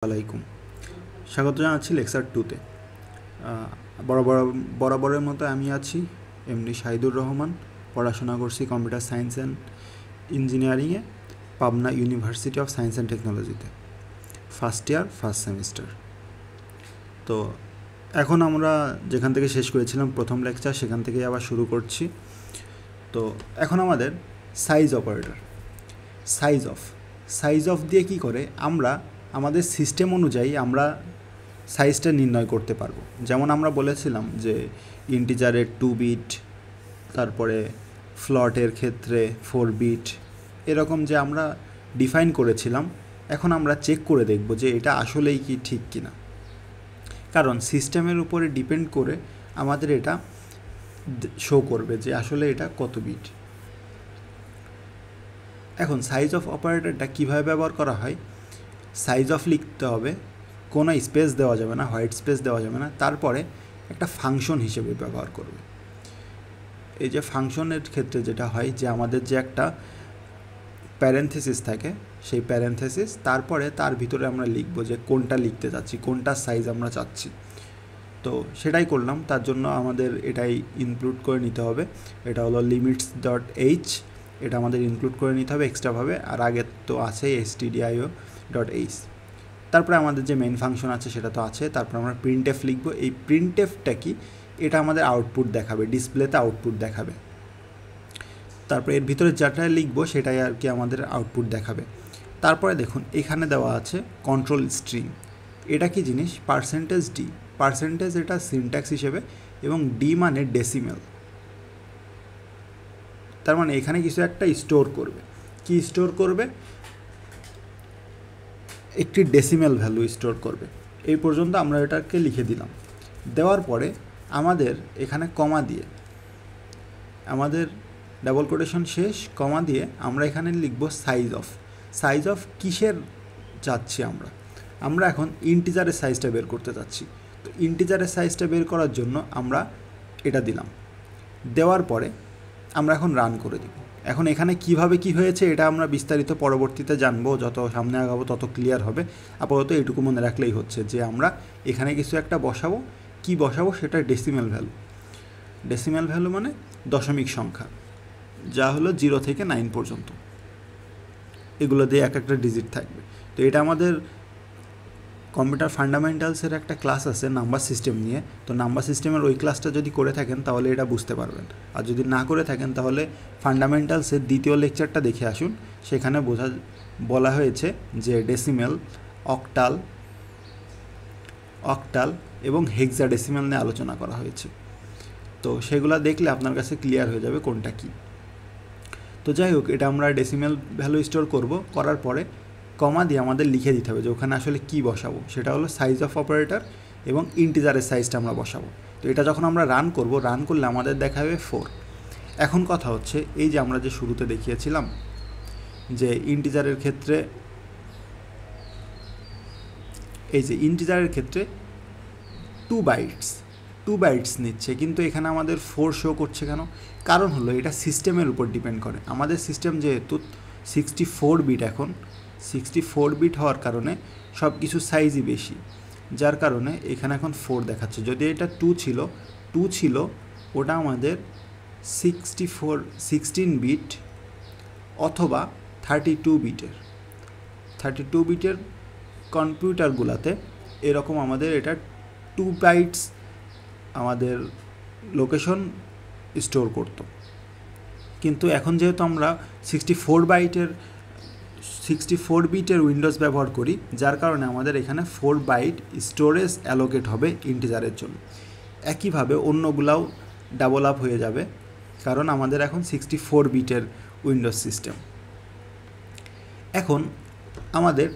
আলাইকুম, স্বাগত জানাচ্ছি লেকচার 2তে। বরাবরের মতো আমি আছি এমডি শাহিদুর রহমান। পড়াশোনা করছি কম্পিউটার সায়েন্স অ্যান্ড ইঞ্জিনিয়ারিংয়ে Pabna university of science and টেকনোলজিতে, ফার্স্ট ইয়ার ফার্স্ট সেমিস্টার। তো এখন আমরা যেখান থেকে শেষ করেছিলাম প্রথম লেকচার, সেখান থেকেই আবার শুরু করছি। তো এখন আমাদের সাইজ অপারেটর, সাইজ অফ দিয়ে কি করে আমরা আমাদের সিস্টেম অনুযায়ী আমরা সাইজটা নির্ণয় করতে পারবো। যেমন আমরা বলেছিলাম যে ইন্টিজারের 2 বিট, তারপরে ফ্লটের ক্ষেত্রে 4 বিট, এরকম যে আমরা ডিফাইন করেছিলাম। এখন আমরা চেক করে দেখব যে এটা আসলেই কি ঠিক কিনা, কারণ সিস্টেমের উপরে ডিপেন্ড করে আমাদের এটা শো করবে যে আসলে এটা কত বিট। এখন সাইজ অফ অপারেটরটা কীভাবে ব্যবহার করা হয়? সাইজ অফ লিখতে হবে, কোনো স্পেস দেওয়া যাবে না, হোয়াইট স্পেস দেওয়া যাবে না, তারপরে একটা ফাংশন হিসেবে ব্যবহার করবে। এই যে ফাংশনের ক্ষেত্রে যেটা হয় যে আমাদের যে একটা প্যারেনথেসিস থাকে, সেই প্যারেনথেসিস তারপরে তার ভিতরে আমরা লিখব যে কোনটা লিখতে চাচ্ছি, কোনটা সাইজ আমরা চাচ্ছি। তো সেটাই করলাম। তার জন্য আমাদের এটাই ইনক্লুড করে নিতে হবে। এটা হলো limits.h, এটা আমাদের ইনক্লুড করে নিতে হবে এক্সট্রাভাবে, আর আগে তো আছেই stdio.h। তারপরে আমাদের যে মেইন ফাংশন আছে সেটা তো আছে। তারপর আমরা প্রিন্টএফ লিখব। এই প্রিন্টএফটা কি? এটা আমাদের আউটপুট দেখাবে, ডিসপ্লেতে আউটপুট দেখাবে। তারপরে এর ভিতরে যেটা লিখব সেটাই আর কি আমাদের আউটপুট দেখাবে। তারপরে দেখুন এখানে দেওয়া আছে কন্ট্রোল স্ট্রিং। এটা কি জিনিস? %d। পার্সেন্টেজ এটা সিনট্যাক্স হিসেবে, এবং ডি মানে ডেসিমেল। তার মানে এখানে কিছু একটা স্টোর করবে। কি স্টোর করবে? একটি ডেসিমেল ভ্যালু স্টোর করবে। এই পর্যন্ত আমরা এটাকে লিখে দিলাম। দেওয়ার পরে আমাদের এখানে কমা দিয়ে, আমাদের ডাবল কোটেশন শেষ, কমা দিয়ে আমরা এখানে লিখব সাইজ অফ কিসের চাচ্ছি আমরা এখন ইন্টিজারের সাইজটা বের করতে চাচ্ছি। তো ইন্টিজারের সাইজটা বের করার জন্য আমরা এটা দিলাম। দেওয়ার পরে আমরা এখন রান করে দিব। এখন এখানে কিভাবে কি হয়েছে এটা আমরা বিস্তারিত পরবর্তীতে জানবো, যত সামনে আগাবো তত ক্লিয়ার হবে। আপাতত এটুকু মনে রাখলেই হচ্ছে যে আমরা এখানে কিছু একটা বসাবো। কি বসাবো? সেটা ডেসিমেল ভ্যালু মানে দশমিক সংখ্যা, যা হলো 0 থেকে 9 পর্যন্ত। এগুলো দিয়ে এক একটা ডিজিট থাকবে। তো এটা আমাদের কম্পিউটার ফান্ডামেন্টালসের একটা ক্লাস আছে নাম্বার সিস্টেম নিয়ে। তো নাম্বার সিস্টেমের ওই ক্লাসটা যদি করে থাকেন তাহলে এটা বুঝতে পারবেন, আর যদি না করে থাকেন তাহলে ফান্ডামেন্টালসের দ্বিতীয় লেকচারটা দেখে আসুন। সেখানে বলা হয়েছে যে ডেসিমেল, অক্টাল এবং হেক্সাডেসিমেল নিয়ে আলোচনা করা হয়েছে। তো সেগুলো দেখলে আপনার কাছে ক্লিয়ার হয়ে যাবে কোনটা কি। তো যাই হোক, এটা আমরা ডেসিমেল ভ্যালু স্টোর করার পরে কমা দিয়ে আমাদের লিখে দিতে হবে যে ওখানে আসলে কি বসাবো। সেটা হলো সাইজ অফ অপারেটর এবং ইন্টিজারের সাইজটা আমরা বসাবো। তো এটা যখন আমরা রান করলে আমাদের দেখাবে 4। এখন কথা হচ্ছে এই যে আমরা যে শুরুতে দেখিয়েছিলাম যে ইন্টিজারের ক্ষেত্রে, এই যে ইন্টিজারের ক্ষেত্রে 2 বাইটস নিচ্ছে, কিন্তু এখানে আমাদের 4 শো করছে কেন? কারণ হলো এটা সিস্টেমের উপর ডিপেন্ড করে। আমাদের সিস্টেম যেহেতু 64 বিট, এখন 64 বিট হওয়ার কারণে সব কিছু সাইজই বেশি, যার কারণে এখানে এখন 4 দেখাচ্ছে। যদি এটা 2 ছিল ওটা আমাদের 16 বিট অথবা 32 বিটের কম্পিউটারগুলোতে এরকম আমাদের এটা 2 বাইটস আমাদের লোকেশন স্টোর করত। কিন্তু এখন যেহেতু আমরা 64 বিটের উইন্ডোজ ব্যবহার করি, যার কারণে আমাদের এখানে 4 বাইট স্টোরেজ অ্যালোকেট হবে ইন্টিজারের জন্য। একইভাবে অন্যগুলাও ডাবল আপ হয়ে যাবে, কারণ আমাদের এখন 64 বিটের উইন্ডোজ সিস্টেম। এখন আমাদের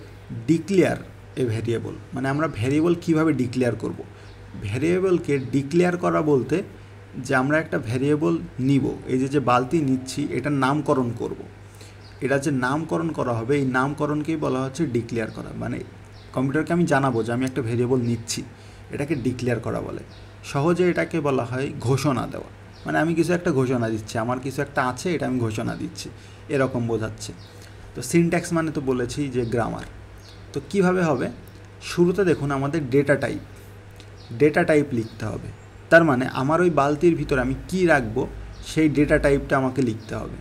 ডিক্লেয়ার এ ভ্যারিয়েবল, মানে আমরা ভ্যারিয়েবল কিভাবে ডিক্লেয়ার করব। ভ্যারিয়েবলকে ডিক্লেয়ার করা বলতে যে আমরা একটা ভ্যারিয়েবল নিব, এই যে বালতি নিচ্ছি এটার নামকরণ করব। এটা যে নামকরণ করা হবে, এই নামকরণকেই বলা হচ্ছে ডিক্লেয়ার করা। মানে কম্পিউটারকে আমি জানাবো যে আমি একটা ভ্যারিয়েবল নিচ্ছি, এটাকে ডিক্লেয়ার করা বলে। সহজে এটাকে বলা হয় ঘোষণা দেওয়া। মানে আমি কিছু একটা ঘোষণা দিচ্ছি, আমার কিছু একটা আছে, এটা আমি ঘোষণা দিচ্ছি, এরকম বোঝাচ্ছে। তো সিনট্যাক্স মানে তো বলেছি যে গ্রামার। তো কিভাবে হবে? শুরুতে দেখুন আমাদের ডেটা টাইপ লিখতে হবে। তার মানে আমার ওই বালতির ভিতরে আমি কি রাখবো সেই ডেটা টাইপটা আমাকে লিখতে হবে।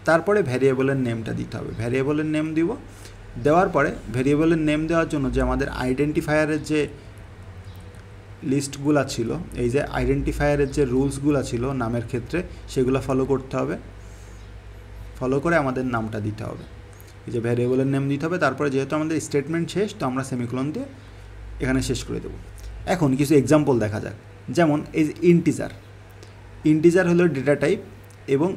তারপরে ভ্যারিয়েবলের নেমটা দিতে হবে, ভ্যারিয়েবলের নেম দিব। দেওয়ার পরে ভ্যারিয়েবলের নেম দেওয়ার জন্য যে আমাদের আইডেন্টিফায়ারের যে লিস্টগুলো ছিল, এই যে আইডেন্টিফায়ারের যে রুলসগুলো ছিল নামের ক্ষেত্রে, সেগুলো ফলো করতে হবে। ফলো করে আমাদের নামটা দিতে হবে, এই যে ভ্যারিয়েবলের নেম দিতে হবে। তারপরে যেহেতু আমাদের স্টেটমেন্ট শেষ, তো আমরা সেমিকোলন দিয়ে এখানে শেষ করে দেবো। এখন কিছু এক্সাম্পল দেখা যাক। যেমন এই যে ইন্টিজার হলো ডেটা টাইপ এবং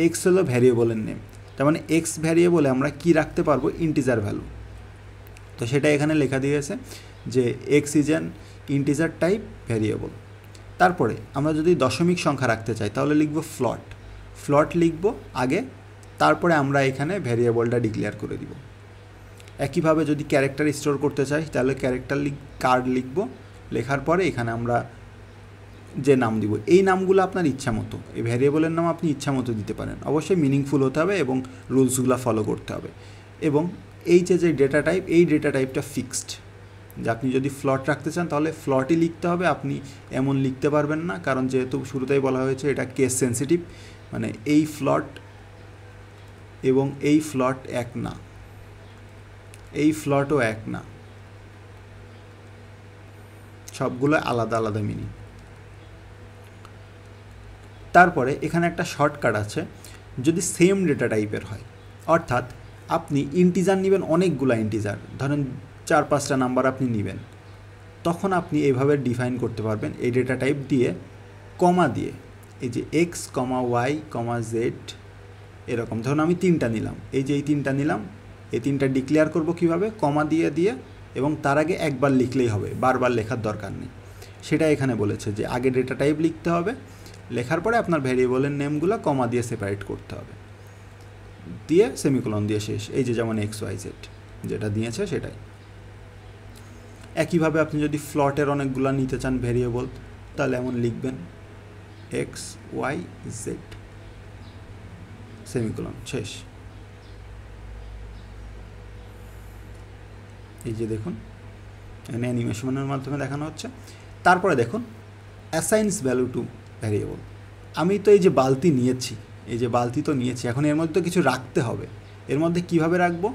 এক্স হলো ভ্যারিয়েবলের নেম। তার মানে এক্স ভ্যারিয়েবলে আমরা কি রাখতে পারবো, ইন্টিজার ভ্যালু। তো সেটা এখানে লেখা দিয়েছে যে x is an integer type variable. তারপরে আমরা যদি দশমিক সংখ্যা রাখতে চাই তাহলে লিখব ফ্লট লিখব আগে, তারপরে আমরা এখানে ভ্যারিয়েবলটা ডিক্লেয়ার করে দিব। একইভাবে যদি ক্যারেক্টার স্টোর করতে চাই তাহলে ক্যারেক্টার কার্ড লিখব, লেখার পরে এখানে আমরা যে নাম দিব, এই নামগুলো আপনার ইচ্ছা মতো, এই ভ্যারিয়েবলের নাম আপনি ইচ্ছা মতো দিতে পারেন। অবশ্যই মিনিংফুল হতে হবে এবং রুলসগুলো ফলো করতে হবে। এবং এই যে ডেটা টাইপ, এই ডেটা টাইপটা ফিক্সড, যে আপনি যদি ফ্লট রাখতে চান তাহলে ফ্লটই লিখতে হবে, আপনি এমন লিখতে পারবেন না, কারণ যেহেতু শুরুতেই বলা হয়েছে এটা কেস সেন্সিটিভ, মানে এই ফ্লট এবং এই ফ্লট এক না, এই ফ্লটও এক না, সবগুলো আলাদা আলাদা মিনিং। তারপরে এখানে একটা শর্টকাট আছে, যদি সেম ডেটা টাইপের হয়, অর্থাৎ আপনি ইন্টিজার নেবেন, অনেকগুলো ইন্টিজার, ধরেন 4-5টা নাম্বার আপনি নেবেন, তখন আপনি এইভাবে ডিফাইন করতে পারবেন এই ডেটা টাইপ দিয়ে, কমা দিয়ে, এই যে এক্স কমা ওয়াই কমা জেড, এরকম। ধরুন আমি 3টা নিলাম, এই যে এই 3টা নিলাম, এই 3টা ডিক্লেয়ার করব কিভাবে, কমা দিয়ে এবং তার আগে একবার লিখলেই হবে, বারবার লেখার দরকার নেই। সেটা এখানে বলেছে যে আগে ডেটা টাইপ লিখতে হবে, লেখার পরে আপনার ভ্যারিয়েবলের নেমগুলো কমা দিয়ে সেপারেট করতে হবে, দিয়ে সেমিকোলন দিয়ে শেষ। এই যে যেমন এক্স ওয়াই জেড যেটা দিয়েছে সেটাই। একইভাবে আপনি যদি ফ্লটের অনেকগুলো নিতে চান ভ্যারিয়েবল, তাহলে এমন লিখবেন এক্স ওয়াই জেড, সেমিকোলন, শেষ। এই যে দেখুন এখানে অ্যানিমেশনের মাধ্যমে দেখানো হচ্ছে। তারপরে দেখুন অ্যাসাইনস ভ্যালু টু ভ্যারিয়েবল। আমি তো এই যে বালতি নিয়েছি, এই যে বালতি তো নিয়েছি, এখন এর মধ্যে কিছু রাখতে হবে। এর মধ্যে কিভাবে রাখবো,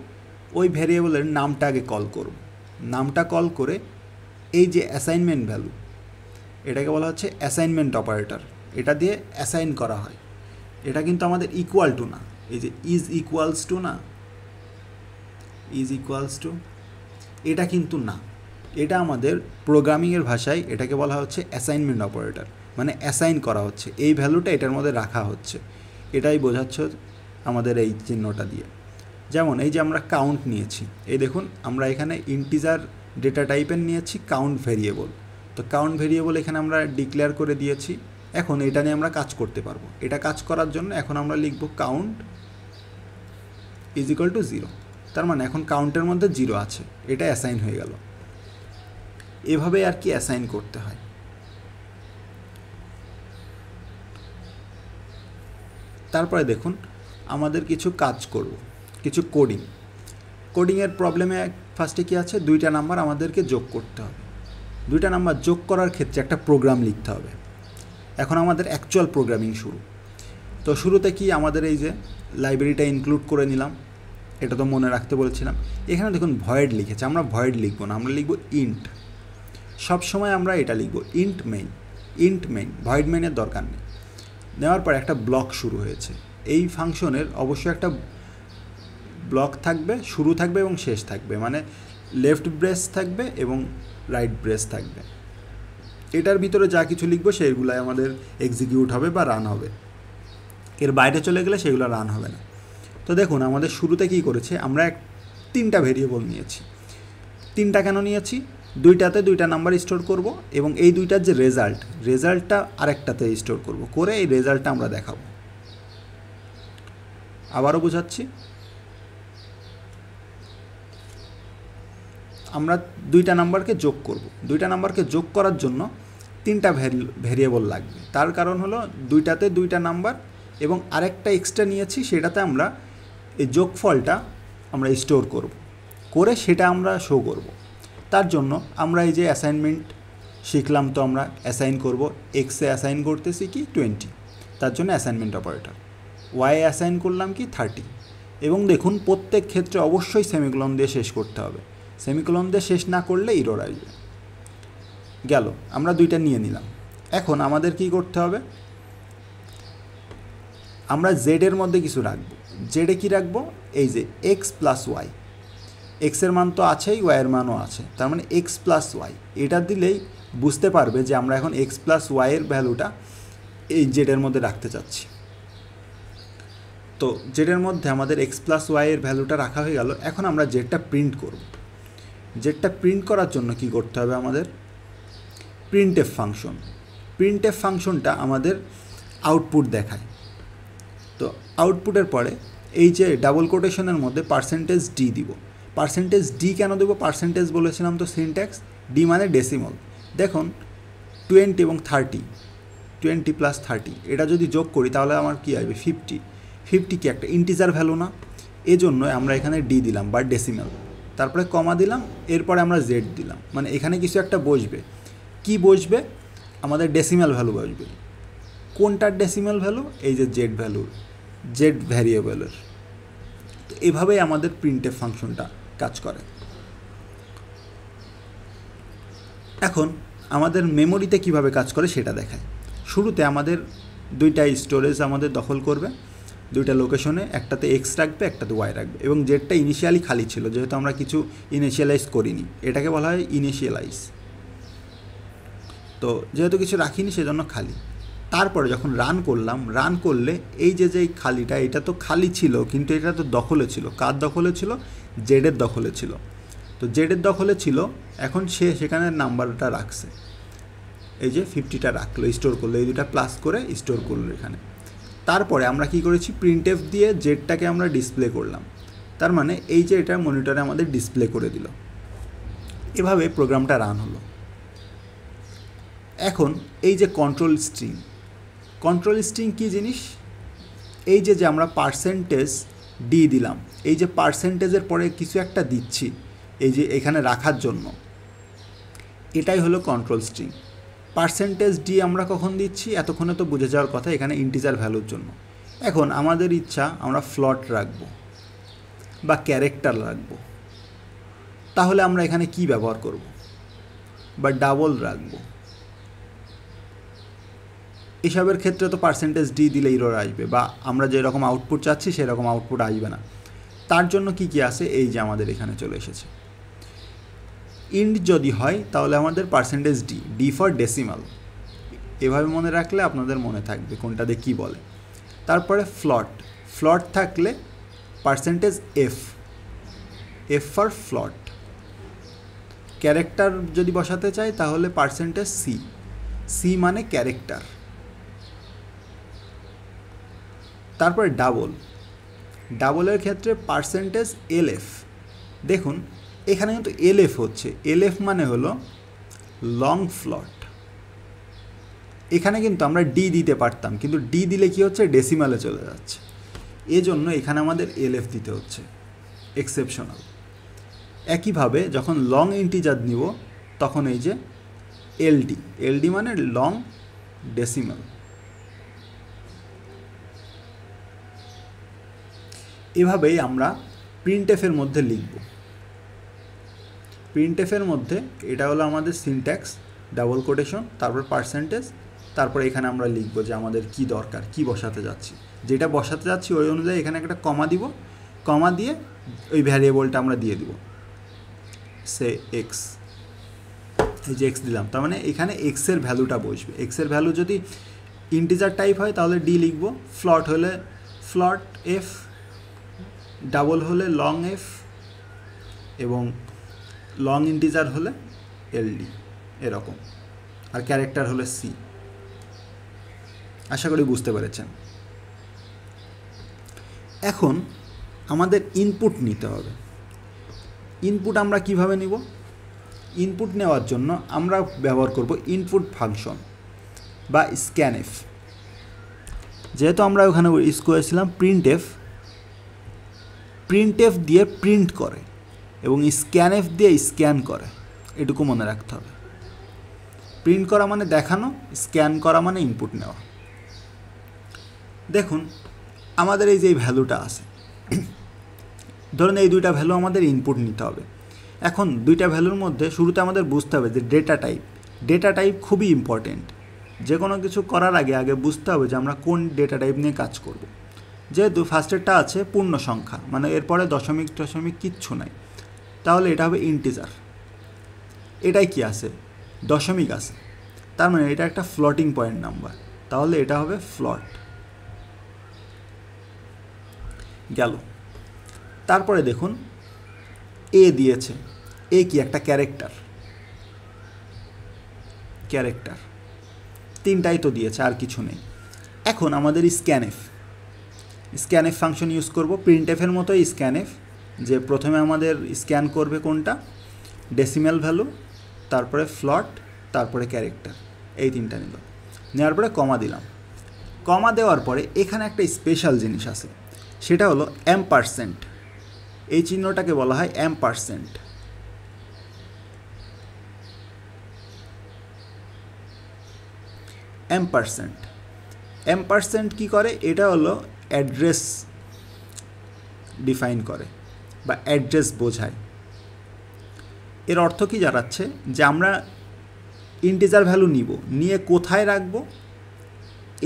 ওই ভ্যারিয়েবলের নামটা আগে কল করব, নামটা কল করে এই যে অ্যাসাইনমেন্ট ভ্যালু, এটাকে বলা হচ্ছে অ্যাসাইনমেন্ট অপারেটর, এটা দিয়ে অ্যাসাইন করা হয়। এটা কিন্তু আমাদের ইকুয়াল টু না, এই যে ইজ ইকুয়ালস টু না, ইজ ইকুয়ালস টু, এটা কিন্তু না, এটা আমাদের প্রোগ্রামিংয়ের ভাষায় এটাকে বলা হচ্ছে অ্যাসাইনমেন্ট অপারেটর, মানে অ্যাসাইন করা হচ্ছে, এই ভ্যালুটা এটার মধ্যে রাখা হচ্ছে, এটাই বোঝাচ্ছে আমাদের এই চিহ্নটা দিয়ে। যেমন এই যে আমরা কাউন্ট নিয়েছি, এই দেখুন আমরা এখানে ইন্টিজার ডেটা টাইপের নিয়েছি কাউন্ট ভেরিয়েবল, তো কাউন্ট ভেরিয়েবল এখানে আমরা ডিক্লেয়ার করে দিয়েছি। এখন এটা নিয়ে আমরা কাজ করতে পারবো। এটা কাজ করার জন্য এখন আমরা লিখব কাউন্ট ইজ ইকুয়াল টু 0, তার মানে এখন কাউন্টের মধ্যে 0 আছে, এটা অ্যাসাইন হয়ে গেল। এভাবে আর কি অ্যাসাইন করতে হয়। তারপরে দেখুন আমাদের কিছু কাজ করব, কিছু কোডিংয়ের প্রবলেমে ফার্স্টে কি আছে, 2টা নাম্বার আমাদেরকে যোগ করতে হবে। 2টা নাম্বার যোগ করার ক্ষেত্রে একটা প্রোগ্রাম লিখতে হবে। এখন আমাদের অ্যাকচুয়াল প্রোগ্রামিং শুরু। তো শুরুতে কি আমাদের এই যে লাইব্রেরিটা ইনক্লুড করে নিলাম, এটা তো মনে রাখতে বলেছিলাম। এখানে দেখুন ভয়েড লিখেছে, আমরা ভয়েড লিখব না, আমরা লিখব ইন্ট। সবসময় আমরা এটা লিখব ইন্ট মেইন, ভয়েড মেইনের দরকার নেই। নেওয়ার পর একটা ব্লক শুরু হয়েছে, এই ফাংশনের অবশ্যই একটা ব্লক থাকবে, শুরু থাকবে এবং শেষ থাকবে, মানে লেফট ব্রেস থাকবে এবং রাইট ব্রেস থাকবে। এটার ভিতরে যা কিছু লিখবো সেইগুলাই আমাদের এক্সিকিউট হবে বা রান হবে, এর বাইরে চলে গেলে সেগুলো রান হবে না। তো দেখুন আমাদের শুরুতে কী করেছে, আমরা 3টা ভেরিয়েবল নিয়েছি। 3টা কেন নিয়েছি, 2টাতে 2টা নাম্বার স্টোর করব এবং এই 2টার যে রেজাল্টটা আরেকটাতে স্টোর করব, করে এই রেজাল্টটা আমরা দেখাবো। আবারও বোঝাচ্ছি, আমরা 2টা নাম্বারকে যোগ করব। 2টা নাম্বারকে যোগ করার জন্য 3টা ভেরিয়েবল লাগবে। তার কারণ হলো 2টাতে 2টা নাম্বার এবং আরেকটা এক্সট্রা নিয়েছি, সেটাতে আমরা এই যোগফলটা আমরা স্টোর করব, করে সেটা আমরা শো করব। তার জন্য আমরা এই যে অ্যাসাইনমেন্ট শিখলাম, তো আমরা অ্যাসাইন করব, এক্সে অ্যাসাইন করতেছি কি 20, তার জন্য অ্যাসাইনমেন্ট অপারেটর। ওয়াই অ্যাসাইন করলাম কি 30। এবং দেখুন প্রত্যেক ক্ষেত্রে অবশ্যই সেমিকোলন দিয়ে শেষ করতে হবে, সেমিকোলন দিয়ে শেষ না করলে এরর আসবে। গেল, আমরা দুইটা নিয়ে নিলাম। এখন আমাদের কি করতে হবে, আমরা জেডের মধ্যে কিছু রাখবো। জেডে কি রাখবো, এই যে এক্স প্লাস ওয়াই, এক্সের মান তো আছেই, ওয়াইয়ের মানও আছে, তার মানে এক্স প্লাস ওয়াই, এটা দিলেই বুঝতে পারবে যে আমরা এখন এক্স প্লাস ওয়াইয়ের ভ্যালুটা এই জেডের মধ্যে রাখতে চাচ্ছি। তো জেডের মধ্যে আমাদের এক্স প্লাস ওয়াইয়ের ভ্যালুটা রাখা হয়ে গেল। এখন আমরা জেডটা প্রিন্ট করব। জেডটা প্রিন্ট করার জন্য কি করতে হবে আমাদের, প্রিন্টএফ ফাংশন। প্রিন্টএফ ফাংশনটা আমাদের আউটপুট দেখায়। তো আউটপুটের পরে এই যে ডাবল কোটেশনের মধ্যে %d দিব। %d কেন দেবো, পার্সেন্টেজ বলেছিলাম তো সিনট্যাক্স, ডি মানে ডেসিমল। দেখুন 20 এবং 30, 20 প্লাস 30 এটা যদি যোগ করি তাহলে আমার কী আসবে 50। 50 কি একটা ইন্টিজার ভ্যালু না, এজন্য আমরা এখানে ডি দিলাম বা ডেসিমেল, তারপরে কমা দিলাম, এরপরে আমরা জেড দিলাম। মানে এখানে কিছু একটা বসবে, কি বসবে, আমাদের ডেসিমেল ভ্যালু বসবে। কোনটার ডেসিমেল ভ্যালু, এই যে জেড ভ্যালু, জেড ভ্যারিয়েবলের। তো এভাবেই আমাদের প্রিন্টএফ ফাংশনটা কাজ করে। এখন আমাদের মেমোরিতে কিভাবে কাজ করে সেটা দেখায়। শুরুতে আমাদের দুইটা স্টোরেজ আমাদের দখল করবে, দুইটা লোকেশনে, একটাতে এক্স রাখবে, একটাতে ওয়াই রাখবে, এবং জেডটা ইনিশিয়ালি খালি ছিল, যেহেতু আমরা কিছু ইনিশিয়ালাইজ করিনি, এটাকে বলা হয় ইনিশিয়ালাইজ। তো যেহেতু কিছু রাখিনি সেজন্য খালি। তারপরে যখন রান করলাম, রান করলে এই যে খালিটা, এটা তো খালি ছিল কিন্তু এটা তো দখলে ছিল। কার দখলে ছিল, জেডের দখলে ছিল। তো জেডের দখলে ছিল, এখন সে সেখানে নাম্বারটা রাখছে, এই যে 50টা রাখলো, স্টোর করলো, এই দুটা প্লাস করে স্টোর করলো এখানে। তারপরে আমরা কি করেছি, প্রিন্টএফ দিয়ে জেডটাকে আমরা ডিসপ্লে করলাম, তার মানে এই যে এটা মনিটরে আমাদের ডিসপ্লে করে দিল। এভাবে প্রোগ্রামটা রান হলো। এখন এই যে কন্ট্রোল স্ট্রিং, কন্ট্রোল স্ট্রিং কী জিনিস, এই যে আমরা %d দিলাম, এই যে পার্সেন্টেজের পরে কিছু একটা দিচ্ছি এই যে এখানে রাখার জন্য, এটাই হলো কন্ট্রোল স্ট্রিং। %d আমরা কখন দিচ্ছি, এতক্ষণে তো বুঝে যাওয়ার কথা, এখানে ইন্টিজার ভ্যালুর জন্য। এখন আমাদের ইচ্ছা আমরা ফ্লট রাখবো বা ক্যারেক্টার রাখবো, তাহলে আমরা এখানে কি ব্যবহার করব, বা ডাবল রাখবো। এসবের ক্ষেত্রে তো %d দিলে এরর আসবে, বা আমরা যেরকম আউটপুট চাচ্ছি সেরকম আউটপুট আসবে না। তার জন্য কি কি আছে, এই যে আমাদের এখানে চলে এসেছে। ইন্ট যদি হয় তাহলে আমাদের %d, d ফর ডেসিমাল, এভাবে মনে রাখলে আপনাদের মনে থাকবে কোনটাতে কী বলে। তারপরে ফ্লট, ফ্লট থাকলে %f, f ফর ফ্লট। ক্যারেক্টার যদি বসাতে চাই তাহলে %c, c মানে ক্যারেক্টার। তারপরে ডাবল, ডাবলের ক্ষেত্রে %lf। দেখুন এখানে কিন্তু lf হচ্ছে, lf মানে হলো লং ফ্লট। এখানে কিন্তু আমরা d দিতে পারতাম, কিন্তু d দিলে কি হচ্ছে, ডেসিমালে চলে যাচ্ছে, এজন্য এখানে আমাদের lf দিতে হচ্ছে, এক্সেপশনাল। একইভাবে যখন লং ইন্টিজার নিব তখন এই যে ld মানে লং ডেসিমাল। এভাবেই আমরা প্রিন্টএফের মধ্যে লিখব। প্রিন্টএফের মধ্যে এটা হলো আমাদের সিনট্যাক্স, ডাবল কোটেশন, তারপর %, তারপর এখানে আমরা লিখব যে আমাদের কি দরকার, কি বসাতে যাচ্ছি, যেটা বসাতে যাচ্ছি ওই অনুযায়ী এখানে একটা কমা দিব, কমা দিয়ে ওই ভ্যারিয়েবলটা আমরা দিয়ে দিব, সে এক্স, এই যে এক্স দিলাম, তার মানে এখানে এক্সের ভ্যালুটা বসবে। এক্সের ভ্যালু যদি ইন্টিজার টাইপ হয় তাহলে d লিখব, ফ্লট হলে ফ্লট f, ডাবল হলে লং f, এবং লং ইন্টিজার হলে ld, এরকম। আর ক্যারেক্টার হলে c। আশা করি বুঝতে পেরেছেন। এখন আমাদের ইনপুট নিতে হবে। ইনপুট আমরা কিভাবে নিব, ইনপুট নেওয়ার জন্য আমরা ব্যবহার করব ইনপুট ফাংশন বা স্ক্যানএফ। যেহেতু আমরা ওখানে ইউজ করেছিলাম প্রিন্টএফ, প্রিন্টএফ দিয়ে প্রিন্ট করে এবং স্ক্যানএফ দিয়ে স্ক্যান করে। এটুকু মনে রাখতে হবে। প্রিন্ট করা মানে দেখানো, স্ক্যান করা মানে ইনপুট নেওয়া। দেখুন আমাদের এই যে ভ্যালুটা আছে, ধরুন এই দুইটা ভ্যালু আমাদের ইনপুট নিতে হবে। এখন দুইটা ভ্যালুর মধ্যে শুরুতে আমাদের বুঝতে হবে যে ডেটা টাইপ খুবই ইম্পর্টেন্ট। যে কোনো কিছু করার আগে বুঝতে হবে যে আমরা কোন ডেটা টাইপ নিয়ে কাজ করব। যেহেতু ফার্স্টেরটা আছে পূর্ণ সংখ্যা, মানে এরপরে দশমিক কিচ্ছু নাই, তাহলে এটা হবে ইন্টিজার। এটাই কি আছে, দশমিক আছে, তার মানে এটা একটা ফ্লোটিং পয়েন্ট নাম্বার, তাহলে এটা হবে ফ্লট গেল। তারপরে দেখুন এ দিয়েছে, এ কি একটা ক্যারেক্টার, তিনটাই তো দিয়েছে, আর কিছু নেই। এখন আমাদের স্ক্যানএফ ফাংশন ইউজ করব, প্রিন্টএফের মতোই স্ক্যানএফ, যে প্রথমে আমাদের স্ক্যান করবে কোনটা, ডেসিমেল ভ্যালু, তারপরে ফ্লট, তারপরে ক্যারেক্টার, এই তিনটা নিল। নেওয়ার পরে কমা দিলাম। কমা দেওয়ার পরে এখানে একটা স্পেশাল জিনিস আছে, সেটা হলো %। এই চিহ্নটাকে বলা হয় %। % কি করে, এটা হলো অ্যাড্রেস ডিফাইন করে বা অ্যাড্রেস বোঝায়। এর অর্থ কি দাঁড়াচ্ছে, যে আমরা ইন্টিজার ভ্যালু নিয়ে কোথায় রাখবো,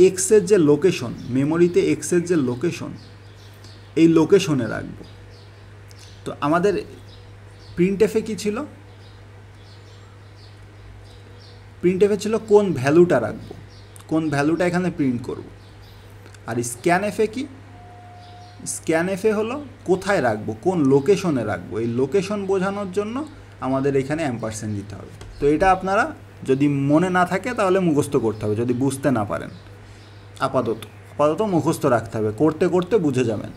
এক্সের যে লোকেশন, মেমোরিতে এক্সের যে লোকেশন, এই লোকেশনে রাখবো। তো আমাদের প্রিন্টএফে কি ছিল, প্রিন্টএফে ছিল কোন ভ্যালুটা রাখবো, কোন ভ্যালুটা এখানে প্রিন্ট করব। আর স্ক্যানএফে কি, স্ক্যানএফে হলো কোথায় রাখবো, কোন লোকেশনে রাখবো, এই লোকেশন বোঝানোর জন্য আমাদের এখানে % দিতে হবে। তো এটা আপনারা যদি মনে না থাকে তাহলে মুখস্থ করতে হবে, যদি বুঝতে না পারেন। আপাতত মুখস্থ রাখতে হবে, করতে করতে বুঝে যাবেন।